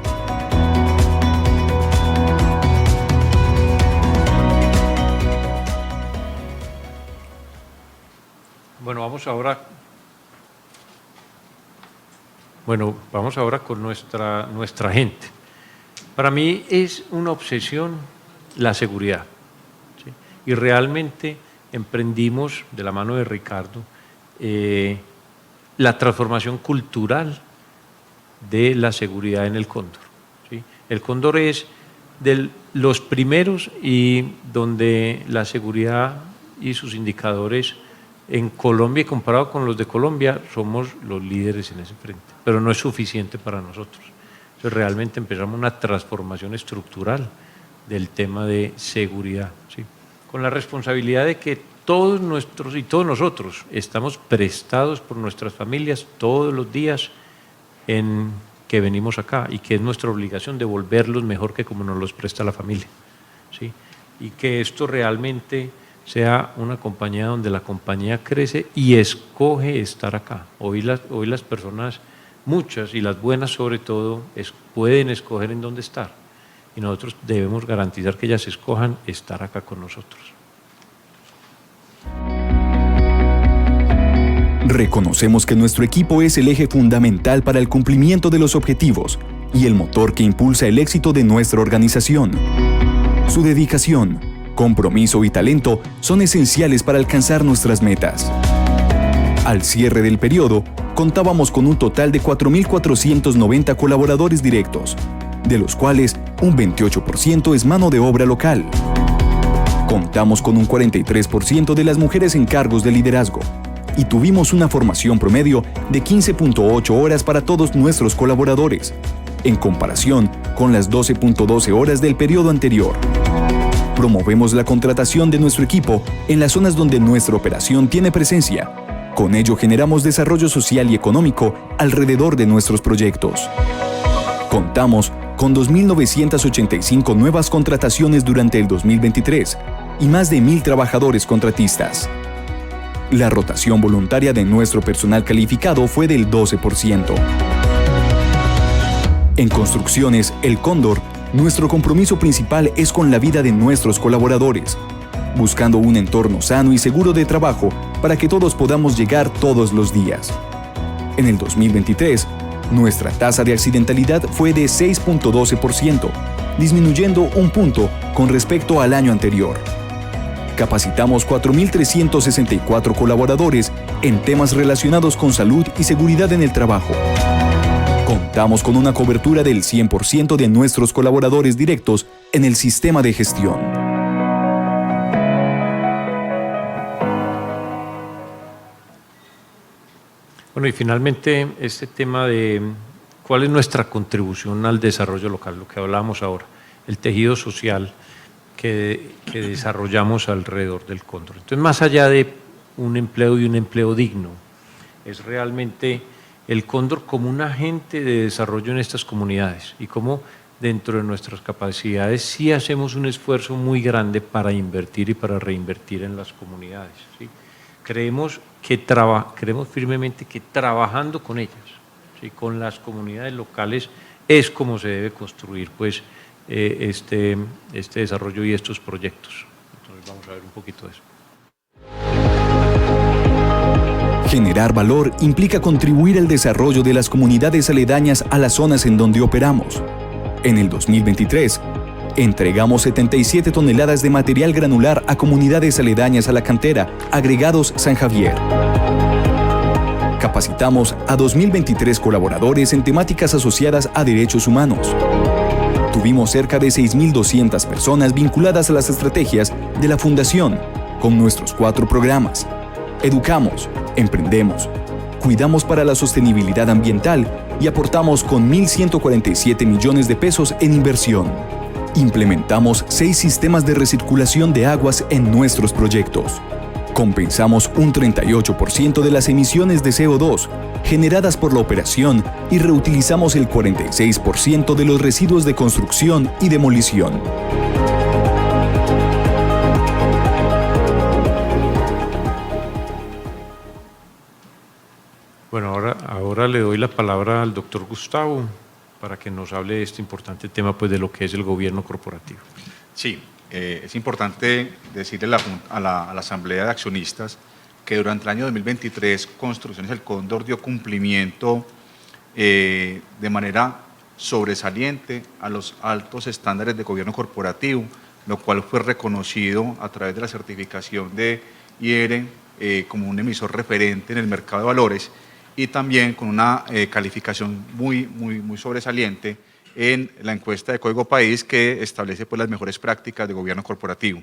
Vamos ahora con nuestra gente. Para mí es una obsesión la seguridad, ¿sí? Y realmente emprendimos de la mano de Ricardo la transformación cultural de la seguridad en el Cóndor, ¿sí? El Cóndor es de los primeros y donde la seguridad y sus indicadores en Colombia, y comparado con los de Colombia, somos los líderes en ese frente, pero no es suficiente para nosotros. Entonces, realmente empezamos una transformación estructural del tema de seguridad, ¿sí? Con la responsabilidad de que todos nosotros estamos prestados por nuestras familias todos los días en que venimos acá y que es nuestra obligación devolverlos mejor que como nos los presta la familia, ¿sí? Y que esto realmente sea una compañía donde la compañía crece y escoge estar acá. Hoy las personas, muchas y las buenas sobre todo, pueden escoger en dónde estar y nosotros debemos garantizar que ellas escojan estar acá con nosotros. Reconocemos que nuestro equipo es el eje fundamental para el cumplimiento de los objetivos y el motor que impulsa el éxito de nuestra organización. Su dedicación, compromiso y talento son esenciales para alcanzar nuestras metas. Al cierre del periodo, contábamos con un total de 4.490 colaboradores directos, de los cuales un 28% es mano de obra local. Contamos con un 43% de las mujeres en cargos de liderazgo y tuvimos una formación promedio de 15.8 horas para todos nuestros colaboradores, en comparación con las 12.12 horas del periodo anterior. Promovemos la contratación de nuestro equipo en las zonas donde nuestra operación tiene presencia. Con ello generamos desarrollo social y económico alrededor de nuestros proyectos. Contamos con 2.985 nuevas contrataciones durante el 2023 y más de 1.000 trabajadores contratistas. La rotación voluntaria de nuestro personal calificado fue del 12%. En Construcciones El Cóndor, nuestro compromiso principal es con la vida de nuestros colaboradores, buscando un entorno sano y seguro de trabajo para que todos podamos llegar todos los días. En el 2023, nuestra tasa de accidentalidad fue de 6.12%, disminuyendo un punto con respecto al año anterior. Capacitamos 4.364 colaboradores en temas relacionados con salud y seguridad en el trabajo. Contamos con una cobertura del 100% de nuestros colaboradores directos en el sistema de gestión. Bueno, y finalmente este tema de cuál es nuestra contribución al desarrollo local, lo que hablábamos ahora, el tejido social que desarrollamos alrededor del cóndor. Entonces, más allá de un empleo y un empleo digno, es realmente el cóndor como un agente de desarrollo en estas comunidades y como dentro de nuestras capacidades sí hacemos un esfuerzo muy grande para invertir y para reinvertir en las comunidades, ¿sí? Creemos firmemente que trabajando con ellas, ¿sí?, con las comunidades locales, es como se debe construir pues, este desarrollo y estos proyectos. Entonces vamos a ver un poquito de eso. Generar valor implica contribuir al desarrollo de las comunidades aledañas a las zonas en donde operamos. En el 2023, entregamos 77 toneladas de material granular a comunidades aledañas a la cantera, Agregados San Javier. Capacitamos a 2.023 colaboradores en temáticas asociadas a derechos humanos. Tuvimos cerca de 6.200 personas vinculadas a las estrategias de la Fundación, con nuestros 4 programas. Educamos, emprendemos, cuidamos para la sostenibilidad ambiental y aportamos con 1.147 millones de pesos en inversión. Implementamos 6 sistemas de recirculación de aguas en nuestros proyectos. Compensamos un 38% de las emisiones de CO2 generadas por la operación y reutilizamos el 46% de los residuos de construcción y demolición. Bueno, ahora le doy la palabra al doctor Gustavo para que nos hable de este importante tema pues, de lo que es el gobierno corporativo. Sí, es importante decirle a la Asamblea de Accionistas que durante el año 2023 Construcciones El Cóndor dio cumplimiento de manera sobresaliente a los altos estándares de gobierno corporativo, lo cual fue reconocido a través de la certificación de IERE como un emisor referente en el mercado de valores y también con una calificación muy sobresaliente en la encuesta de Código País que establece pues, las mejores prácticas de gobierno corporativo.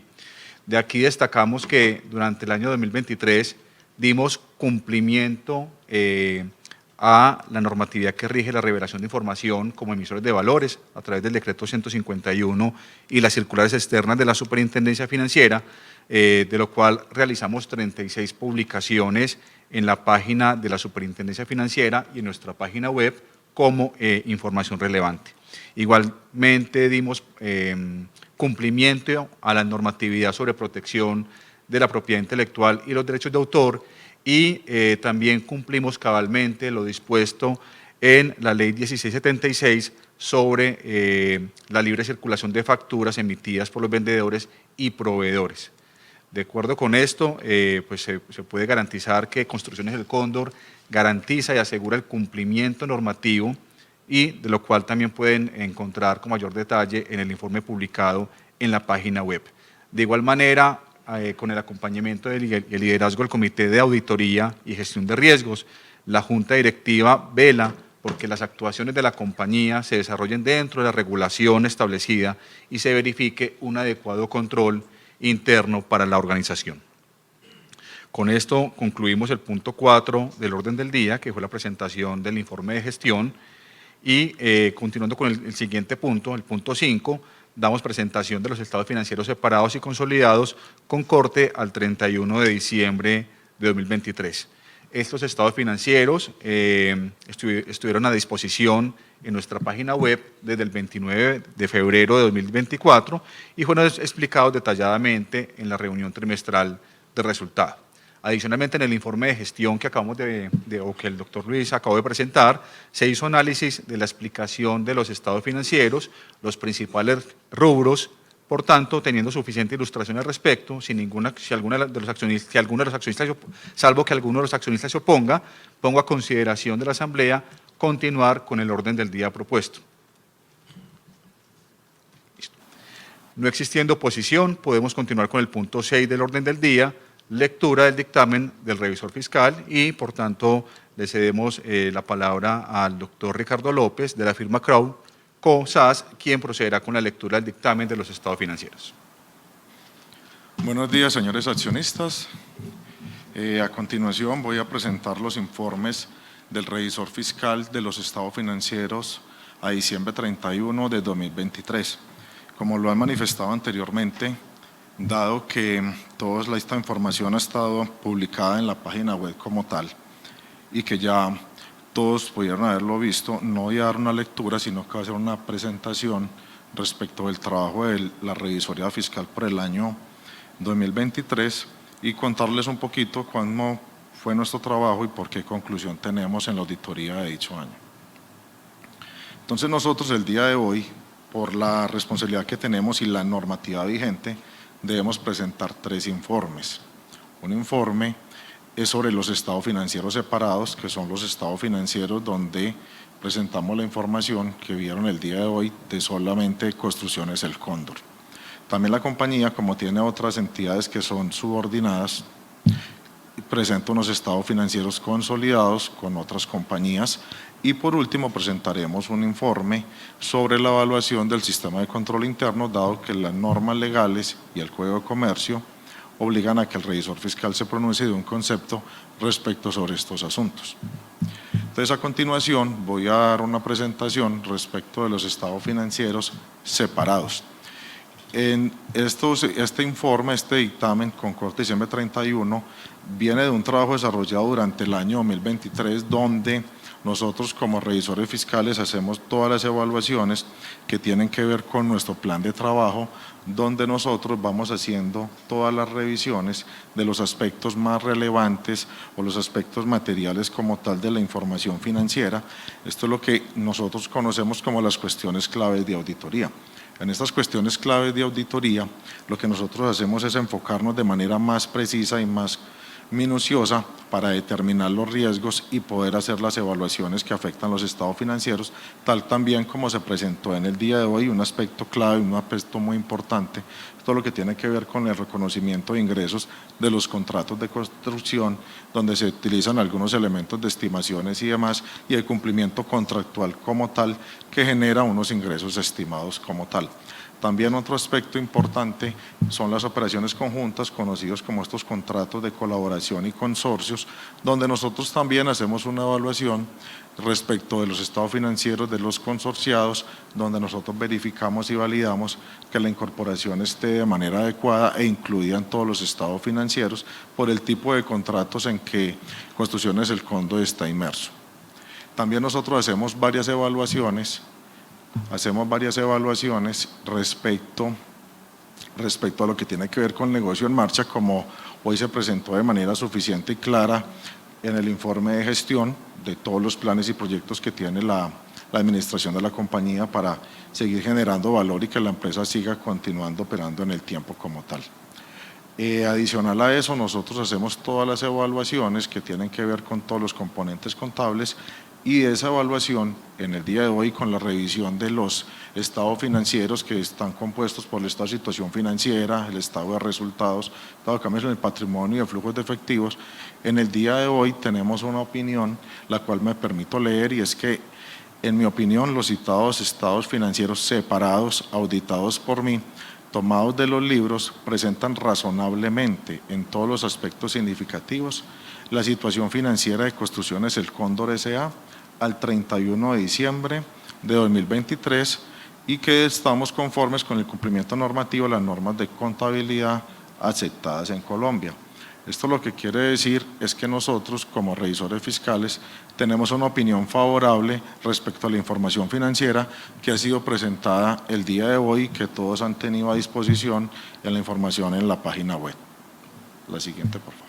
De aquí destacamos que durante el año 2023 dimos cumplimiento a la normatividad que rige la revelación de información como emisores de valores a través del decreto 151 y las circulares externas de la Superintendencia Financiera, de lo cual realizamos 36 publicaciones en la página de la Superintendencia Financiera y en nuestra página web como información relevante. Igualmente dimos cumplimiento a la normatividad sobre protección de la propiedad intelectual y los derechos de autor y también cumplimos cabalmente lo dispuesto en la Ley 1676 sobre la libre circulación de facturas emitidas por los vendedores y proveedores. De acuerdo con esto, pues se puede garantizar que Construcciones El Cóndor garantiza y asegura el cumplimiento normativo y de lo cual también pueden encontrar con mayor detalle en el informe publicado en la página web. De igual manera, con el acompañamiento y el liderazgo del Comité de Auditoría y Gestión de Riesgos, la Junta Directiva vela porque las actuaciones de la compañía se desarrollen dentro de la regulación establecida y se verifique un adecuado control interno para la organización. Con esto concluimos el punto 4 del orden del día, que fue la presentación del informe de gestión, y continuando con el siguiente punto, el punto 5, damos presentación de los estados financieros separados y consolidados con corte al 31 de diciembre de 2023. Estos estados financieros estuvieron a disposición en nuestra página web desde el 29 de febrero de 2024 y fueron explicados detalladamente en la reunión trimestral de resultado. Adicionalmente, en el informe de gestión que acabamos o que el doctor Luis acabó de presentar, se hizo análisis de la explicación de los estados financieros, los principales rubros Por tanto, teniendo suficiente ilustración al respecto, si alguno de los accionistas, salvo que alguno de los accionistas se oponga, pongo a consideración de la Asamblea continuar con el orden del día propuesto. Listo. No existiendo oposición, podemos continuar con el punto 6 del orden del día, lectura del dictamen del revisor fiscal y, por tanto, le cedemos la palabra al doctor Ricardo López de la firma Crow SAS, quien procederá con la lectura del dictamen de los estados financieros. Buenos días, señores accionistas. A continuación voy a presentar los informes del revisor fiscal de los estados financieros a diciembre 31 de 2023. Como lo han manifestado anteriormente, dado que toda esta información ha estado publicada en la página web como tal y que ya todos pudieron haberlo visto, no voy a dar una lectura, sino que voy a hacer una presentación respecto del trabajo de la revisoría fiscal por el año 2023 y contarles un poquito cómo fue nuestro trabajo y por qué conclusión tenemos en la auditoría de dicho año. Entonces nosotros el día de hoy, por la responsabilidad que tenemos y la normativa vigente, debemos presentar 3 informes. Un informe es sobre los estados financieros separados, que son los estados financieros donde presentamos la información que vieron el día de hoy de solamente Construcciones El Cóndor. También la compañía, como tiene otras entidades que son subordinadas, presenta unos estados financieros consolidados con otras compañías y por último presentaremos un informe sobre la evaluación del sistema de control interno, dado que las normas legales y el Código de Comercio obligan a que el revisor fiscal se pronuncie de un concepto respecto sobre estos asuntos. Entonces, a continuación voy a dar una presentación respecto de los estados financieros separados. Este informe, este dictamen con corte diciembre 31, viene de un trabajo desarrollado durante el año 2023, donde nosotros como revisores fiscales hacemos todas las evaluaciones que tienen que ver con nuestro plan de trabajo, donde nosotros vamos haciendo todas las revisiones de los aspectos más relevantes o los aspectos materiales como tal de la información financiera. Esto es lo que nosotros conocemos como las cuestiones claves de auditoría. En estas cuestiones claves de auditoría, lo que nosotros hacemos es enfocarnos de manera más precisa y más minuciosa para determinar los riesgos y poder hacer las evaluaciones que afectan los estados financieros, tal también como se presentó en el día de hoy, un aspecto clave, un aspecto muy importante, todo lo que tiene que ver con el reconocimiento de ingresos de los contratos de construcción, donde se utilizan algunos elementos de estimaciones y demás, y el cumplimiento contractual como tal, que genera unos ingresos estimados como tal. También otro aspecto importante son las operaciones conjuntas, conocidos como estos contratos de colaboración y consorcios, donde nosotros también hacemos una evaluación respecto de los estados financieros de los consorciados, donde nosotros verificamos y validamos que la incorporación esté de manera adecuada e incluida en todos los estados financieros por el tipo de contratos en que Construcciones El Cóndor está inmerso. También nosotros hacemos varias evaluaciones respecto a lo que tiene que ver con el negocio en marcha, como hoy se presentó de manera suficiente y clara en el informe de gestión de todos los planes y proyectos que tiene la administración de la compañía para seguir generando valor y que la empresa siga continuando operando en el tiempo como tal. Adicional a eso, nosotros hacemos todas las evaluaciones que tienen que ver con todos los componentes contables y de esa evaluación, en el día de hoy, con la revisión de los estados financieros que están compuestos por el estado de situación financiera, el estado de resultados, estado de cambios en el patrimonio y de flujos de efectivos, en el día de hoy tenemos una opinión, la cual me permito leer, y es que, en mi opinión, los citados estados financieros separados, auditados por mí, tomados de los libros, presentan razonablemente, en todos los aspectos significativos, la situación financiera de Construcciones El Cóndor S.A., al 31 de diciembre de 2023 y que estamos conformes con el cumplimiento normativo de las normas de contabilidad aceptadas en Colombia. Esto lo que quiere decir es que nosotros como revisores fiscales tenemos una opinión favorable respecto a la información financiera que ha sido presentada el día de hoy, que todos han tenido a disposición en la información en la página web. La siguiente, por favor.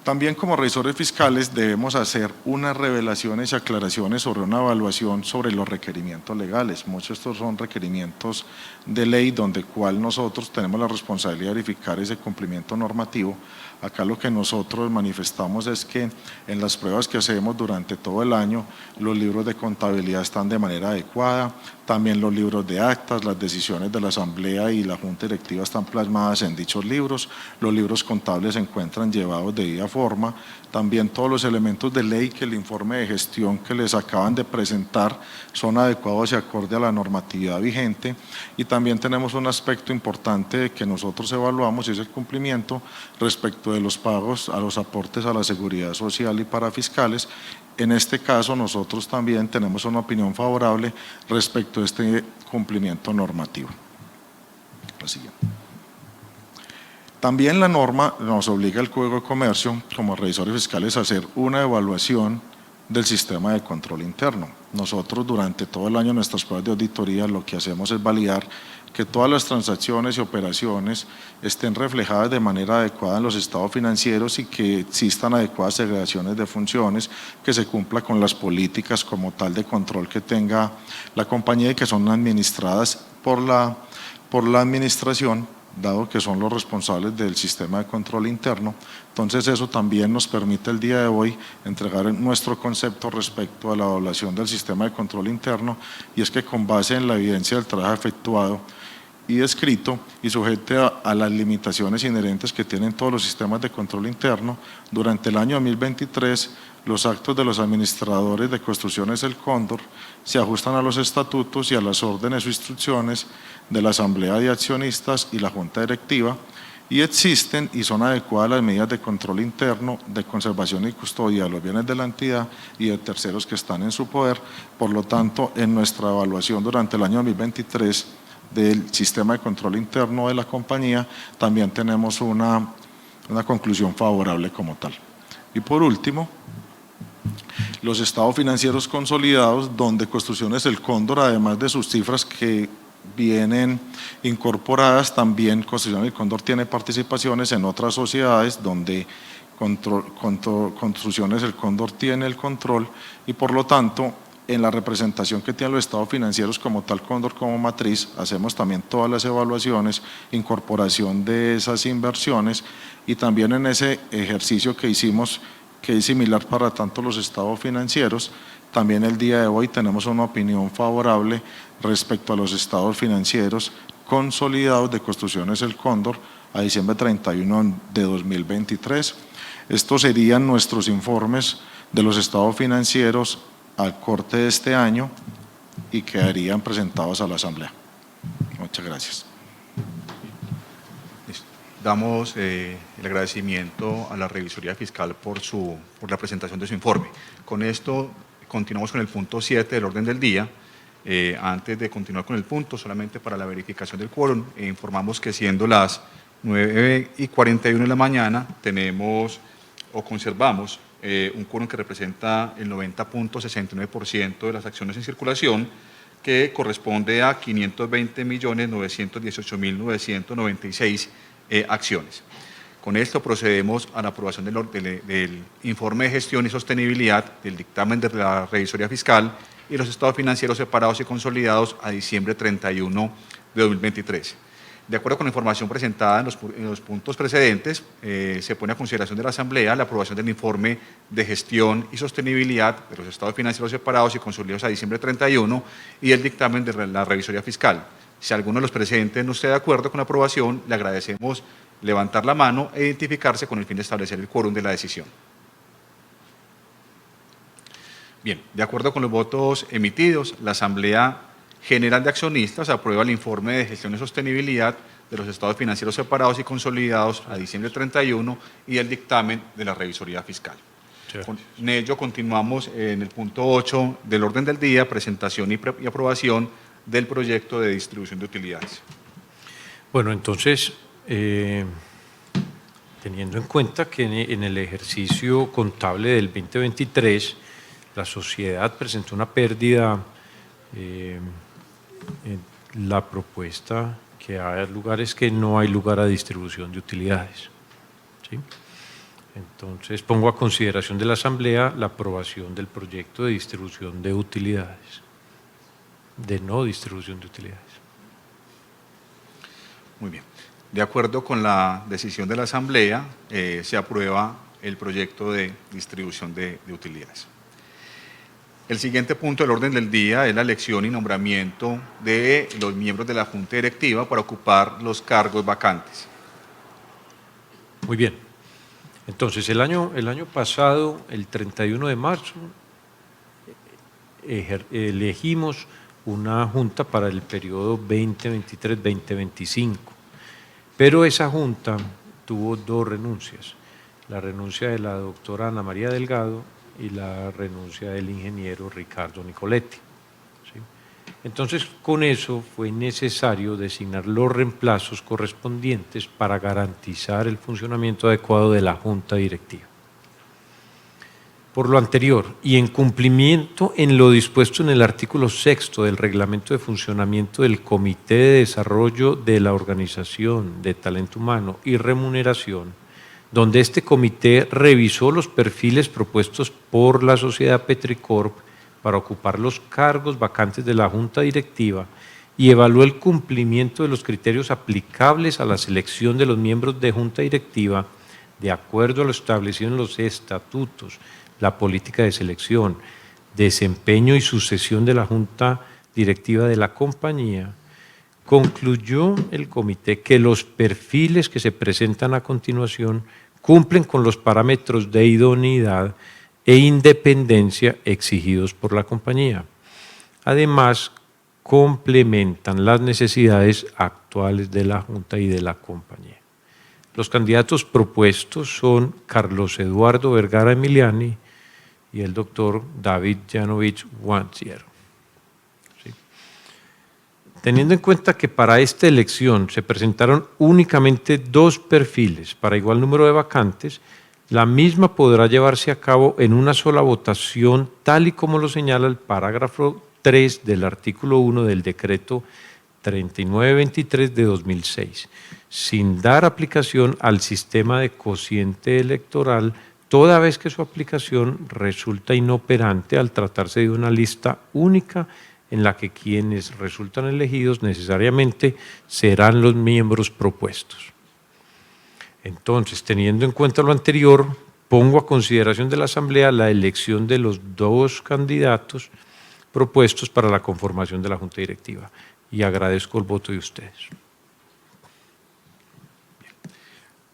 También como revisores fiscales debemos hacer unas revelaciones y aclaraciones sobre una evaluación sobre los requerimientos legales. Muchos de estos son requerimientos de ley donde cual nosotros tenemos la responsabilidad de verificar ese cumplimiento normativo. Acá lo que nosotros manifestamos es que en las pruebas que hacemos durante todo el año, los libros de contabilidad están de manera adecuada, también los libros de actas, las decisiones de la Asamblea y la Junta Directiva están plasmadas en dichos libros, los libros contables se encuentran llevados de debida forma, también todos los elementos de ley que el informe de gestión que les acaban de presentar son adecuados y acorde a la normatividad vigente, y también tenemos un aspecto importante que nosotros evaluamos y es el cumplimiento respecto de los pagos a los aportes a la seguridad social y para fiscales. En este caso nosotros también tenemos una opinión favorable respecto a este cumplimiento normativo. La siguiente. También la norma nos obliga al Código de Comercio como revisores fiscales a hacer una evaluación del sistema de control interno. Nosotros durante todo el año en nuestras pruebas de auditoría lo que hacemos es validar que todas las transacciones y operaciones estén reflejadas de manera adecuada en los estados financieros y que existan adecuadas segregaciones de funciones, que se cumpla con las políticas como tal de control que tenga la compañía y que son administradas por la administración, dado que son los responsables del sistema de control interno. Entonces eso también nos permite el día de hoy entregar nuestro concepto respecto a la evaluación del sistema de control interno, y es que con base en la evidencia del trabajo efectuado y descrito y sujete a las limitaciones inherentes que tienen todos los sistemas de control interno, durante el año 2023 los actos de los administradores de Construcciones El Cóndor se ajustan a los estatutos y a las órdenes o instrucciones de la Asamblea de Accionistas y la Junta Directiva, y existen y son adecuadas las medidas de control interno, de conservación y custodia de los bienes de la entidad y de terceros que están en su poder. Por lo tanto, en nuestra evaluación durante el año 2023 del sistema de control interno de la compañía, también tenemos una conclusión favorable como tal. Y por último, los estados financieros consolidados, donde Construcciones El Cóndor, además de sus cifras que vienen incorporadas, también Construcciones El Cóndor tiene participaciones en otras sociedades donde Construcciones El Cóndor tiene el control, y por lo tanto en la representación que tienen los estados financieros como tal Cóndor como matriz, hacemos también todas las evaluaciones, incorporación de esas inversiones, y también en ese ejercicio que hicimos, que es similar para tanto los estados financieros, también el día de hoy tenemos una opinión favorable respecto a los estados financieros consolidados de Construcciones El Cóndor a diciembre 31 de 2023. Estos serían nuestros informes de los estados financieros al corte de este año y quedarían presentados a la Asamblea. Muchas gracias. Damos el agradecimiento a la Revisoría Fiscal por la presentación de su informe. Con esto continuamos con el punto 7 del orden del día. Antes de continuar con el punto, solamente para la verificación del quórum, informamos que siendo las 9:41 de la mañana, tenemos o conservamos un quórum que representa el 90.69% de las acciones en circulación, que corresponde a 520.918.996 acciones. Con esto procedemos a la aprobación del informe de gestión y sostenibilidad del dictamen de la Revisoría Fiscal y los estados financieros separados y consolidados a diciembre 31 de 2023. De acuerdo con la información presentada en los puntos precedentes, se pone a consideración de la Asamblea la aprobación del informe de gestión y sostenibilidad de los estados financieros separados y consolidados a diciembre 31 y el dictamen de la Revisoría Fiscal. Si alguno de los presentes no esté de acuerdo con la aprobación, le agradecemos levantar la mano e identificarse con el fin de establecer el quórum de la decisión. Bien, de acuerdo con los votos emitidos, la Asamblea General de Accionistas aprueba el informe de gestión y sostenibilidad de los estados financieros separados y consolidados a diciembre 31 y el dictamen de la Revisoría Fiscal. Con ello continuamos en el punto 8 del orden del día, presentación y aprobación del proyecto de distribución de utilidades. Bueno, entonces, teniendo en cuenta que en el ejercicio contable del 2023 la sociedad presentó una pérdida, la propuesta que hay lugar es que no hay lugar a distribución de utilidades, ¿sí? Entonces pongo a consideración de la Asamblea la aprobación del proyecto de distribución de utilidades, de no distribución de utilidades. Muy bien. De acuerdo con la decisión de la Asamblea, se aprueba el proyecto de distribución de utilidades. El siguiente punto del orden del día es la elección y nombramiento de los miembros de la Junta Directiva para ocupar los cargos vacantes. Muy bien. Entonces, el año pasado, el 31 de marzo, elegimos una junta para el periodo 2023-2025, pero esa junta tuvo dos renuncias, la renuncia de la doctora Ana María Delgado y la renuncia del ingeniero Ricardo Nicoletti. ¿Sí? Entonces, con eso fue necesario designar los reemplazos correspondientes para garantizar el funcionamiento adecuado de la Junta Directiva. Por lo anterior, y en cumplimiento en lo dispuesto en el artículo 6 del Reglamento de Funcionamiento del Comité de Desarrollo de la Organización de Talento Humano y Remuneración, donde este comité revisó los perfiles propuestos por la sociedad Petricorp para ocupar los cargos vacantes de la Junta Directiva y evaluó el cumplimiento de los criterios aplicables a la selección de los miembros de Junta Directiva de acuerdo a lo establecido en los estatutos, la política de selección, desempeño y sucesión de la Junta Directiva de la compañía. Concluyó el comité que los perfiles que se presentan a continuación cumplen con los parámetros de idoneidad e independencia exigidos por la compañía. Además, complementan las necesidades actuales de la Junta y de la compañía. Los candidatos propuestos son Carlos Eduardo Vergara Emiliani y el doctor David Yanovich Wansier. Teniendo en cuenta que para esta elección se presentaron únicamente dos perfiles para igual número de vacantes, la misma podrá llevarse a cabo en una sola votación, tal y como lo señala el parágrafo 3 del artículo 1 del decreto 3923 de 2006, sin dar aplicación al sistema de cociente electoral, toda vez que su aplicación resulta inoperante al tratarse de una lista única en la que quienes resultan elegidos necesariamente serán los miembros propuestos. Entonces, teniendo en cuenta lo anterior, pongo a consideración de la Asamblea la elección de los dos candidatos propuestos para la conformación de la Junta Directiva y agradezco el voto de ustedes.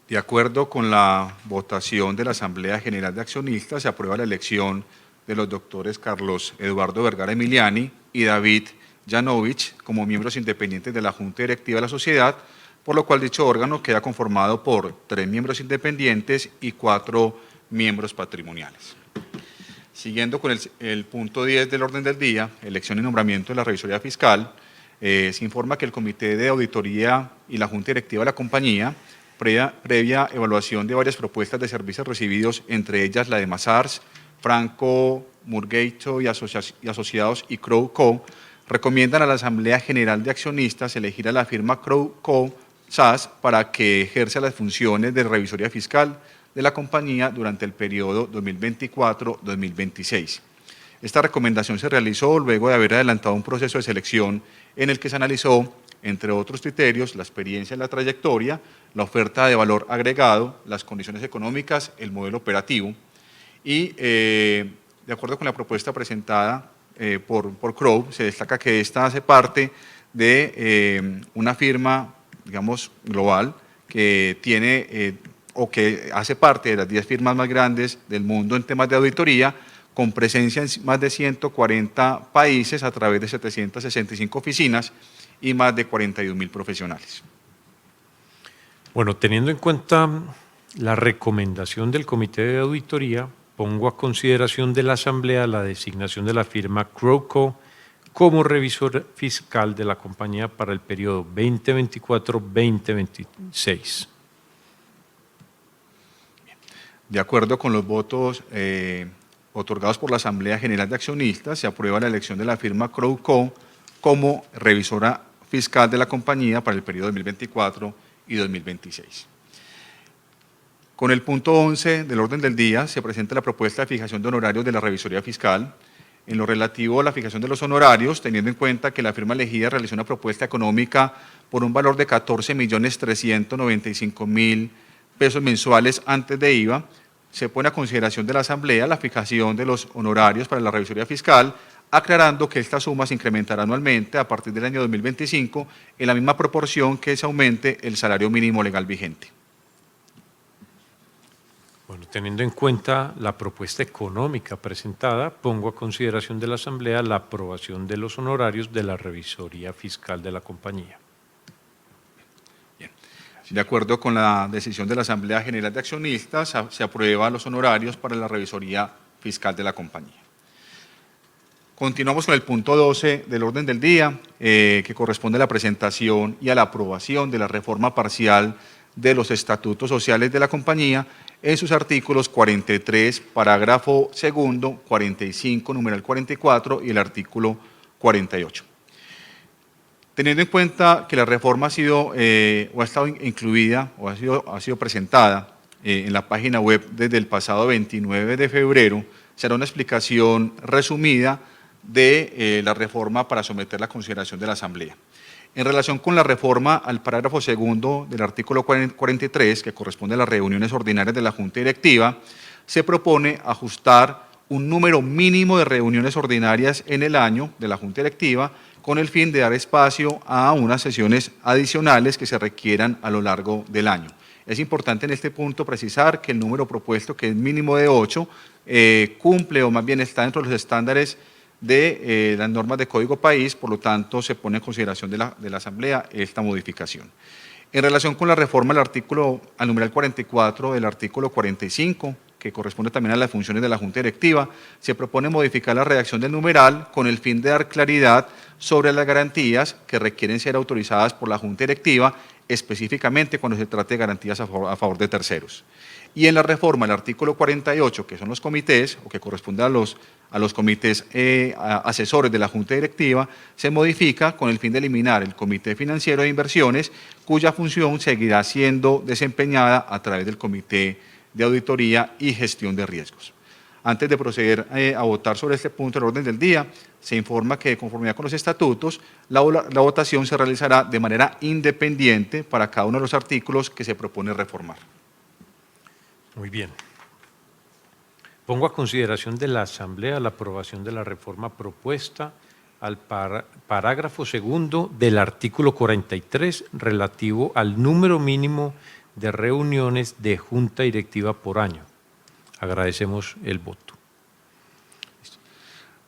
De acuerdo con la votación de la Asamblea General de Accionistas, se aprueba la elección de los doctores Carlos Eduardo Vergara Emiliani y David Yanovich como miembros independientes de la Junta Directiva de la Sociedad, por lo cual dicho órgano queda conformado por 3 miembros independientes y 4 miembros patrimoniales. Siguiendo con el punto 10 del orden del día, elección y nombramiento de la Revisoría Fiscal, se informa que el Comité de Auditoría y la Junta Directiva de la compañía, previa evaluación de varias propuestas de servicios recibidos, entre ellas la de Mazars, Franco, Murgueito y Asociados y Crow Co., recomiendan a la Asamblea General de Accionistas elegir a la firma Crow Co. SAS para que ejerza las funciones de revisoría fiscal de la compañía durante el periodo 2024-2026. Esta recomendación se realizó luego de haber adelantado un proceso de selección en el que se analizó, entre otros criterios, la experiencia y la trayectoria, la oferta de valor agregado, las condiciones económicas, el modelo operativo y, de acuerdo con la propuesta presentada por Crow, se destaca que esta hace parte de una firma, digamos, global, que tiene o que hace parte de las 10 firmas más grandes del mundo en temas de auditoría, con presencia en más de 140 países a través de 765 oficinas y más de 41.000 profesionales. Bueno, teniendo en cuenta la recomendación del Comité de Auditoría, pongo a consideración de la Asamblea la designación de la firma Crow Co. como revisor fiscal de la compañía para el periodo 2024-2026. De acuerdo con los votos otorgados por la Asamblea General de Accionistas, se aprueba la elección de la firma Crow Co. como revisora fiscal de la compañía para el periodo 2024 y 2026. Con el punto 11 del orden del día se presenta la propuesta de fijación de honorarios de la Revisoría Fiscal. En lo relativo a la fijación de los honorarios, teniendo en cuenta que la firma elegida realizó una propuesta económica por un valor de 14.395.000 pesos mensuales antes de IVA, se pone a consideración de la Asamblea la fijación de los honorarios para la Revisoría Fiscal, aclarando que esta suma se incrementará anualmente a partir del año 2025 en la misma proporción que se aumente el salario mínimo legal vigente. Bueno, teniendo en cuenta la propuesta económica presentada, pongo a consideración de la Asamblea la aprobación de los honorarios de la Revisoría Fiscal de la compañía. Bien. De acuerdo con la decisión de la Asamblea General de Accionistas, se aprueban los honorarios para la Revisoría Fiscal de la compañía. Continuamos con el punto 12 del orden del día, que corresponde a la presentación y a la aprobación de la reforma parcial de los estatutos sociales de la compañía en sus artículos 43, parágrafo segundo, 45, numeral 44 y el artículo 48. Teniendo en cuenta que la reforma ha sido o ha estado incluida o ha sido presentada en la página web desde el pasado 29 de febrero, se hará una explicación resumida de la reforma para someterla a consideración de la Asamblea. En relación con la reforma al parágrafo segundo del artículo 43, que corresponde a las reuniones ordinarias de la Junta Directiva, se propone ajustar un número mínimo de reuniones ordinarias en el año de la Junta Directiva con el fin de dar espacio a unas sesiones adicionales que se requieran a lo largo del año. Es importante en este punto precisar que el número propuesto, que es mínimo de 8, cumple o más bien está dentro de los estándares de las normas de Código País, por lo tanto se pone en consideración de la Asamblea esta modificación. En relación con la reforma al numeral 44 del artículo 45, que corresponde también a las funciones de la Junta Directiva, se propone modificar la redacción del numeral con el fin de dar claridad sobre las garantías que requieren ser autorizadas por la Junta Directiva, específicamente cuando se trate de garantías a favor de terceros. Y en la reforma al artículo 48, que son los comités, o que corresponde a los comités asesores de la Junta Directiva, se modifica con el fin de eliminar el Comité Financiero de Inversiones, cuya función seguirá siendo desempeñada a través del Comité de Auditoría y Gestión de Riesgos. Antes de proceder a votar sobre este punto del orden del día, se informa que de conformidad con los estatutos, la votación se realizará de manera independiente para cada uno de los artículos que se propone reformar. Muy bien. Pongo a consideración de la Asamblea la aprobación de la reforma propuesta al parágrafo segundo del artículo 43 relativo al número mínimo de reuniones de Junta Directiva por año. Agradecemos el voto.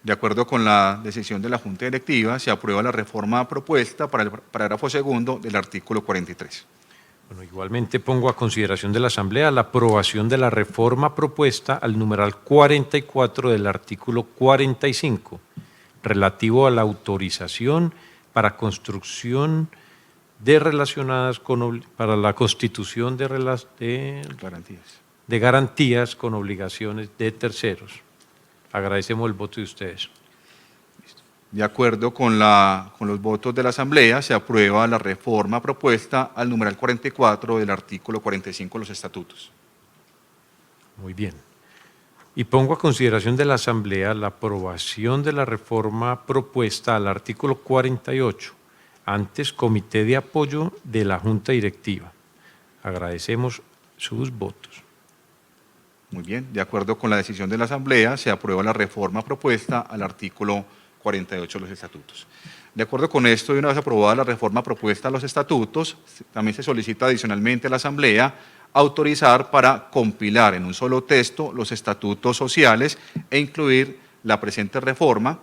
De acuerdo con la decisión de la Junta Directiva, se aprueba la reforma propuesta para el parágrafo segundo del artículo 43. Bueno, igualmente pongo a consideración de la Asamblea la aprobación de la reforma propuesta al numeral 44 del artículo 45, relativo a la autorización para construcción de relacionadas para la constitución de garantías con obligaciones de terceros. Agradecemos el voto de ustedes. De acuerdo con los votos de la Asamblea, se aprueba la reforma propuesta al numeral 44 del artículo 45 de los estatutos. Muy bien. Y pongo a consideración de la Asamblea la aprobación de la reforma propuesta al artículo 48, antes Comité de Apoyo de la Junta Directiva. Agradecemos sus votos. Muy bien. De acuerdo con la decisión de la Asamblea, se aprueba la reforma propuesta al artículo 48 de los estatutos. De acuerdo con esto, y una vez aprobada la reforma propuesta a los estatutos, también se solicita adicionalmente a la Asamblea autorizar para compilar en un solo texto los estatutos sociales e incluir la presente reforma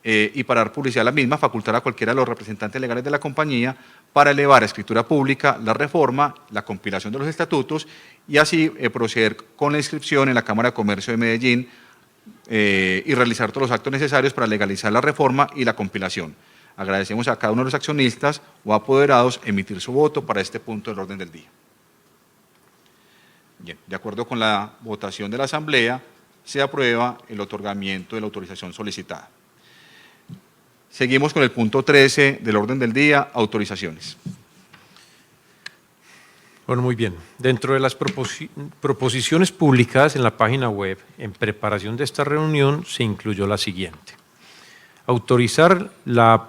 y para dar publicidad a la misma, facultar a cualquiera de los representantes legales de la compañía para elevar a escritura pública la reforma, la compilación de los estatutos y así proceder con la inscripción en la Cámara de Comercio de Medellín y realizar todos los actos necesarios para legalizar la reforma y la compilación. Agradecemos a cada uno de los accionistas o apoderados emitir su voto para este punto del orden del día. Bien, de acuerdo con la votación de la Asamblea, se aprueba el otorgamiento de la autorización solicitada. Seguimos con el punto 13 del orden del día, autorizaciones. Bueno, muy bien. Dentro de las proposiciones publicadas en la página web, en preparación de esta reunión, se incluyó la siguiente. Autorizar la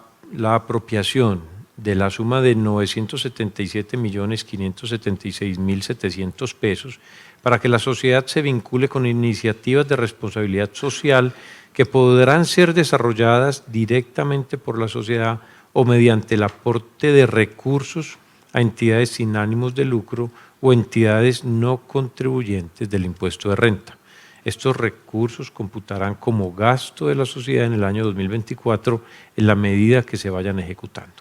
apropiación de la suma de 977.576.700 pesos para que la sociedad se vincule con iniciativas de responsabilidad social que podrán ser desarrolladas directamente por la sociedad o mediante el aporte de recursos a entidades sin ánimos de lucro o entidades no contribuyentes del impuesto de renta. Estos recursos computarán como gasto de la sociedad en el año 2024 en la medida que se vayan ejecutando.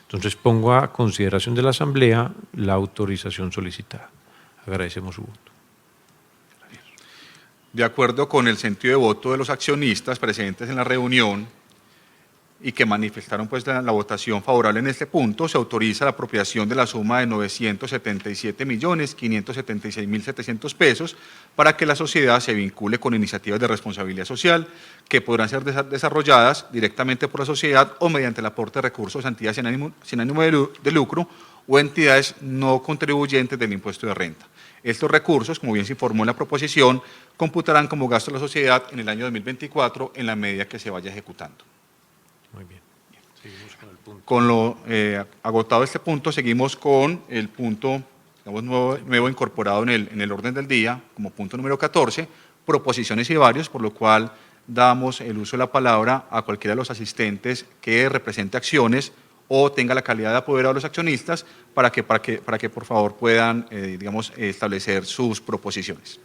Entonces pongo a consideración de la Asamblea la autorización solicitada. Agradecemos su voto. De acuerdo con el sentido de voto de los accionistas presentes en la reunión y que manifestaron pues la votación favorable en este punto, se autoriza la apropiación de la suma de 977.576.700 pesos para que la sociedad se vincule con iniciativas de responsabilidad social que podrán ser desarrolladas directamente por la sociedad o mediante el aporte de recursos a entidades sin ánimo de lucro o entidades no contribuyentes del impuesto de renta. Estos recursos, como bien se informó en la proposición, computarán como gasto de la sociedad en el año 2024 en la medida que se vaya ejecutando. Muy bien. Seguimos con el punto. Con lo agotado este punto, seguimos con el punto nuevo incorporado en el orden del día, como punto número 14, proposiciones y varios, por lo cual damos el uso de la palabra a cualquiera de los asistentes que represente acciones o tenga la calidad de apoderado de los accionistas para que por favor puedan establecer sus proposiciones.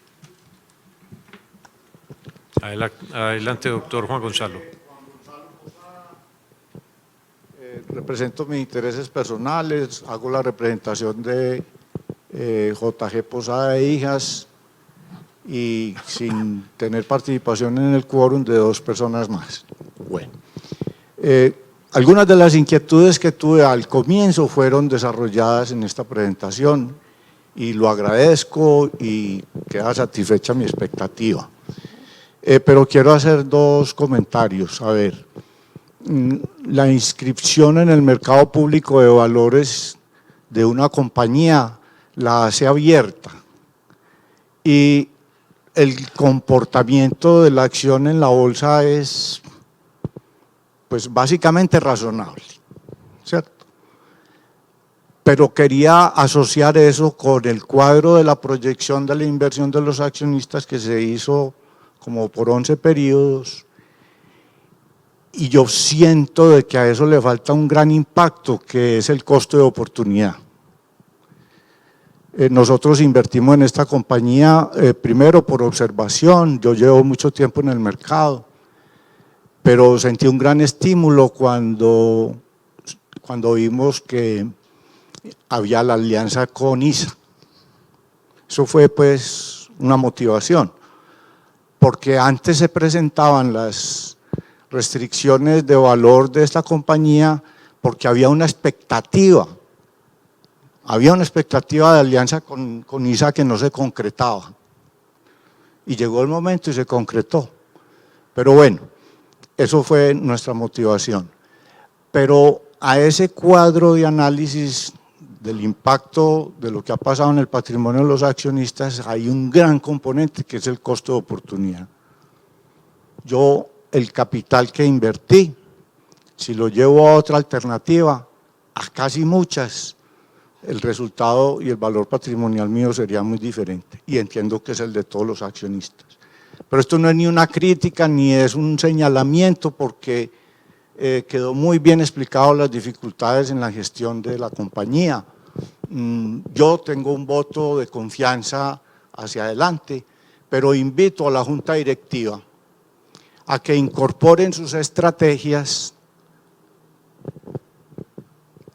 Adelante, doctor Juan Gonzalo. Represento mis intereses personales, hago la representación de JG Posada e Hijas y sin tener participación en el quórum de 2 personas más. Bueno, algunas de las inquietudes que tuve al comienzo fueron desarrolladas en esta presentación y lo agradezco y queda satisfecha mi expectativa. Pero quiero hacer 2 comentarios. A ver, la inscripción en el mercado público de valores de una compañía la hace abierta y el comportamiento de la acción en la bolsa es pues básicamente razonable, ¿cierto? Pero quería asociar eso con el cuadro de la proyección de la inversión de los accionistas que se hizo como por 11 periodos y yo siento de que a eso le falta un gran impacto que es el costo de oportunidad. Nosotros invertimos en esta compañía primero por observación, yo llevo mucho tiempo en el mercado, pero sentí un gran estímulo cuando vimos que había la alianza con ISA. Eso fue pues una motivación, porque antes se presentaban las restricciones de valor de esta compañía porque había una expectativa de alianza con ISA que no se concretaba. Y llegó el momento y se concretó. Pero bueno, eso fue nuestra motivación. Pero a ese cuadro de análisis del impacto de lo que ha pasado en el patrimonio de los accionistas hay un gran componente que es el costo de oportunidad. Yo, el capital que invertí, si lo llevo a otra alternativa, a casi muchas, el resultado y el valor patrimonial mío sería muy diferente y entiendo que es el de todos los accionistas. Pero esto no es ni una crítica ni es un señalamiento porque quedó muy bien explicado las dificultades en la gestión de la compañía. Yo tengo un voto de confianza hacia adelante, pero invito a la Junta Directiva a que incorporen sus estrategias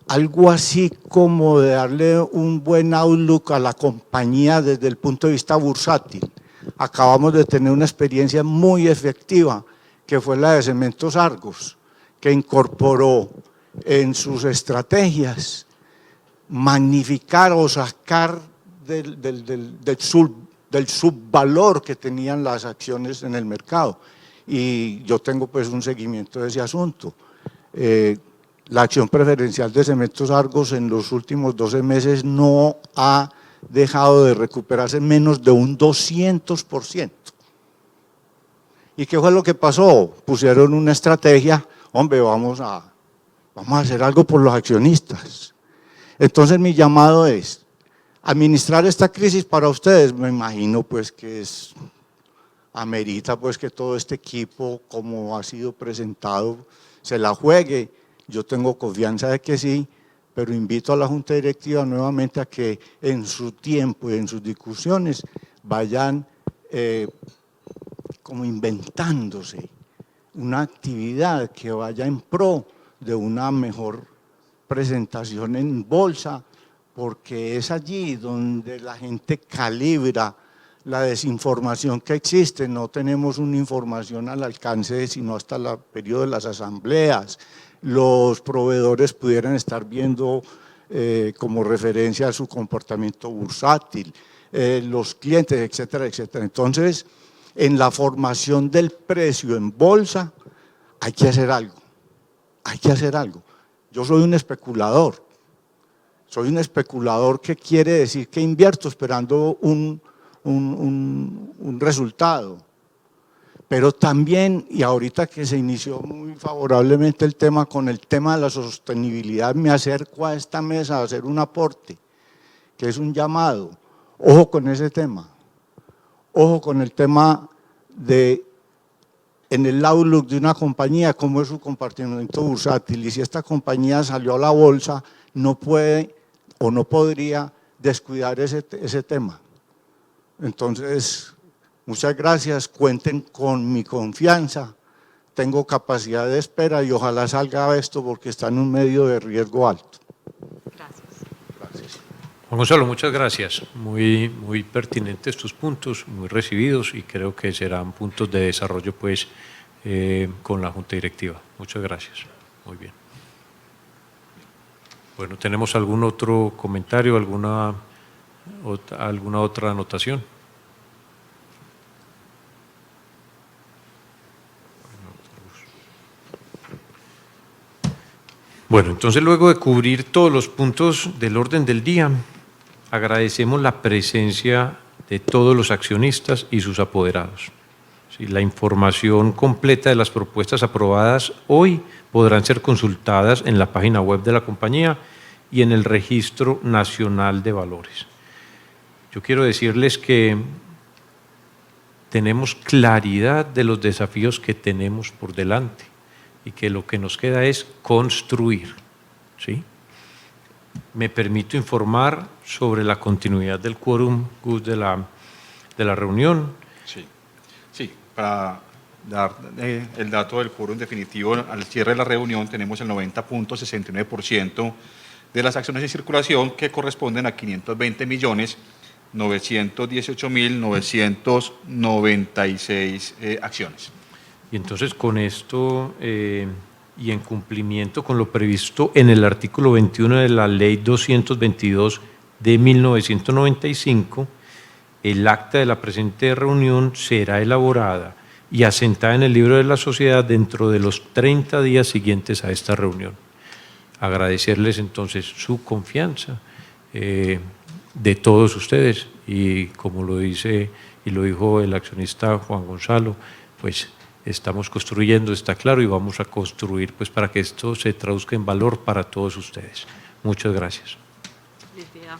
algo así como de darle un buen outlook a la compañía desde el punto de vista bursátil. Acabamos de tener una experiencia muy efectiva, que fue la de Cementos Argos, que incorporó en sus estrategias magnificar o sacar del subvalor que tenían las acciones en el mercado. Y yo tengo pues un seguimiento de ese asunto. la acción preferencial de Cementos Argos en los últimos 12 meses no ha dejado de recuperarse menos de un 200%. ¿Y qué fue lo que pasó? Pusieron una estrategia, hombre, vamos a hacer algo por los accionistas. Entonces mi llamado es, administrar esta crisis para ustedes, me imagino pues que amerita pues que todo este equipo, como ha sido presentado, se la juegue. Yo tengo confianza de que sí, pero invito a la Junta Directiva nuevamente a que en su tiempo y en sus discusiones vayan como inventándose una actividad que vaya en pro de una mejor presentación en bolsa, porque es allí donde la gente calibra la desinformación que existe. No tenemos una información al alcance sino hasta el periodo de las asambleas. Los proveedores pudieran estar viendo como referencia a su comportamiento bursátil, los clientes, etcétera, etcétera. Entonces, en la formación del precio en bolsa hay que hacer algo, hay que hacer algo. Yo soy un especulador que quiere decir que invierto esperando un resultado, pero también, y ahorita que se inició muy favorablemente el tema con el tema de la sostenibilidad, me acerco a esta mesa a hacer un aporte, que es un llamado. Ojo con ese tema, ojo con el tema de, en el outlook de una compañía, cómo es su comportamiento bursátil, y si esta compañía salió a la bolsa, no puede o no podría descuidar ese tema. Entonces, muchas gracias, cuenten con mi confianza, tengo capacidad de espera y ojalá salga esto porque está en un medio de riesgo alto. Gracias. Gracias. Juan Gonzalo, muchas gracias. Muy pertinentes tus puntos, muy recibidos y creo que serán puntos de desarrollo pues con la Junta Directiva. Muchas gracias. Muy bien. Bueno, ¿tenemos algún otro comentario, alguna otra anotación? Bueno, entonces luego de cubrir todos los puntos del orden del día, agradecemos la presencia de todos los accionistas y sus apoderados. Sí, la información completa de las propuestas aprobadas hoy podrán ser consultadas en la página web de la compañía y en el Registro Nacional de Valores. Yo quiero decirles que tenemos claridad de los desafíos que tenemos por delante y que lo que nos queda es construir, ¿sí? Me permito informar sobre la continuidad del quórum de la reunión. Sí, para dar el dato del quórum definitivo, al cierre de la reunión tenemos el 90.69% de las acciones en circulación, que corresponden a 520.918.996 acciones. Y entonces con esto y en cumplimiento con lo previsto en el artículo 21 de la Ley 222 de 1995, el acta de la presente reunión será elaborada y asentada en el libro de la sociedad dentro de los 30 días siguientes a esta reunión. Agradecerles entonces su confianza de todos ustedes y como lo dice y lo dijo el accionista Juan Gonzalo, pues estamos construyendo, está claro, y vamos a construir pues para que esto se traduzca en valor para todos ustedes. Muchas gracias. Feliz día.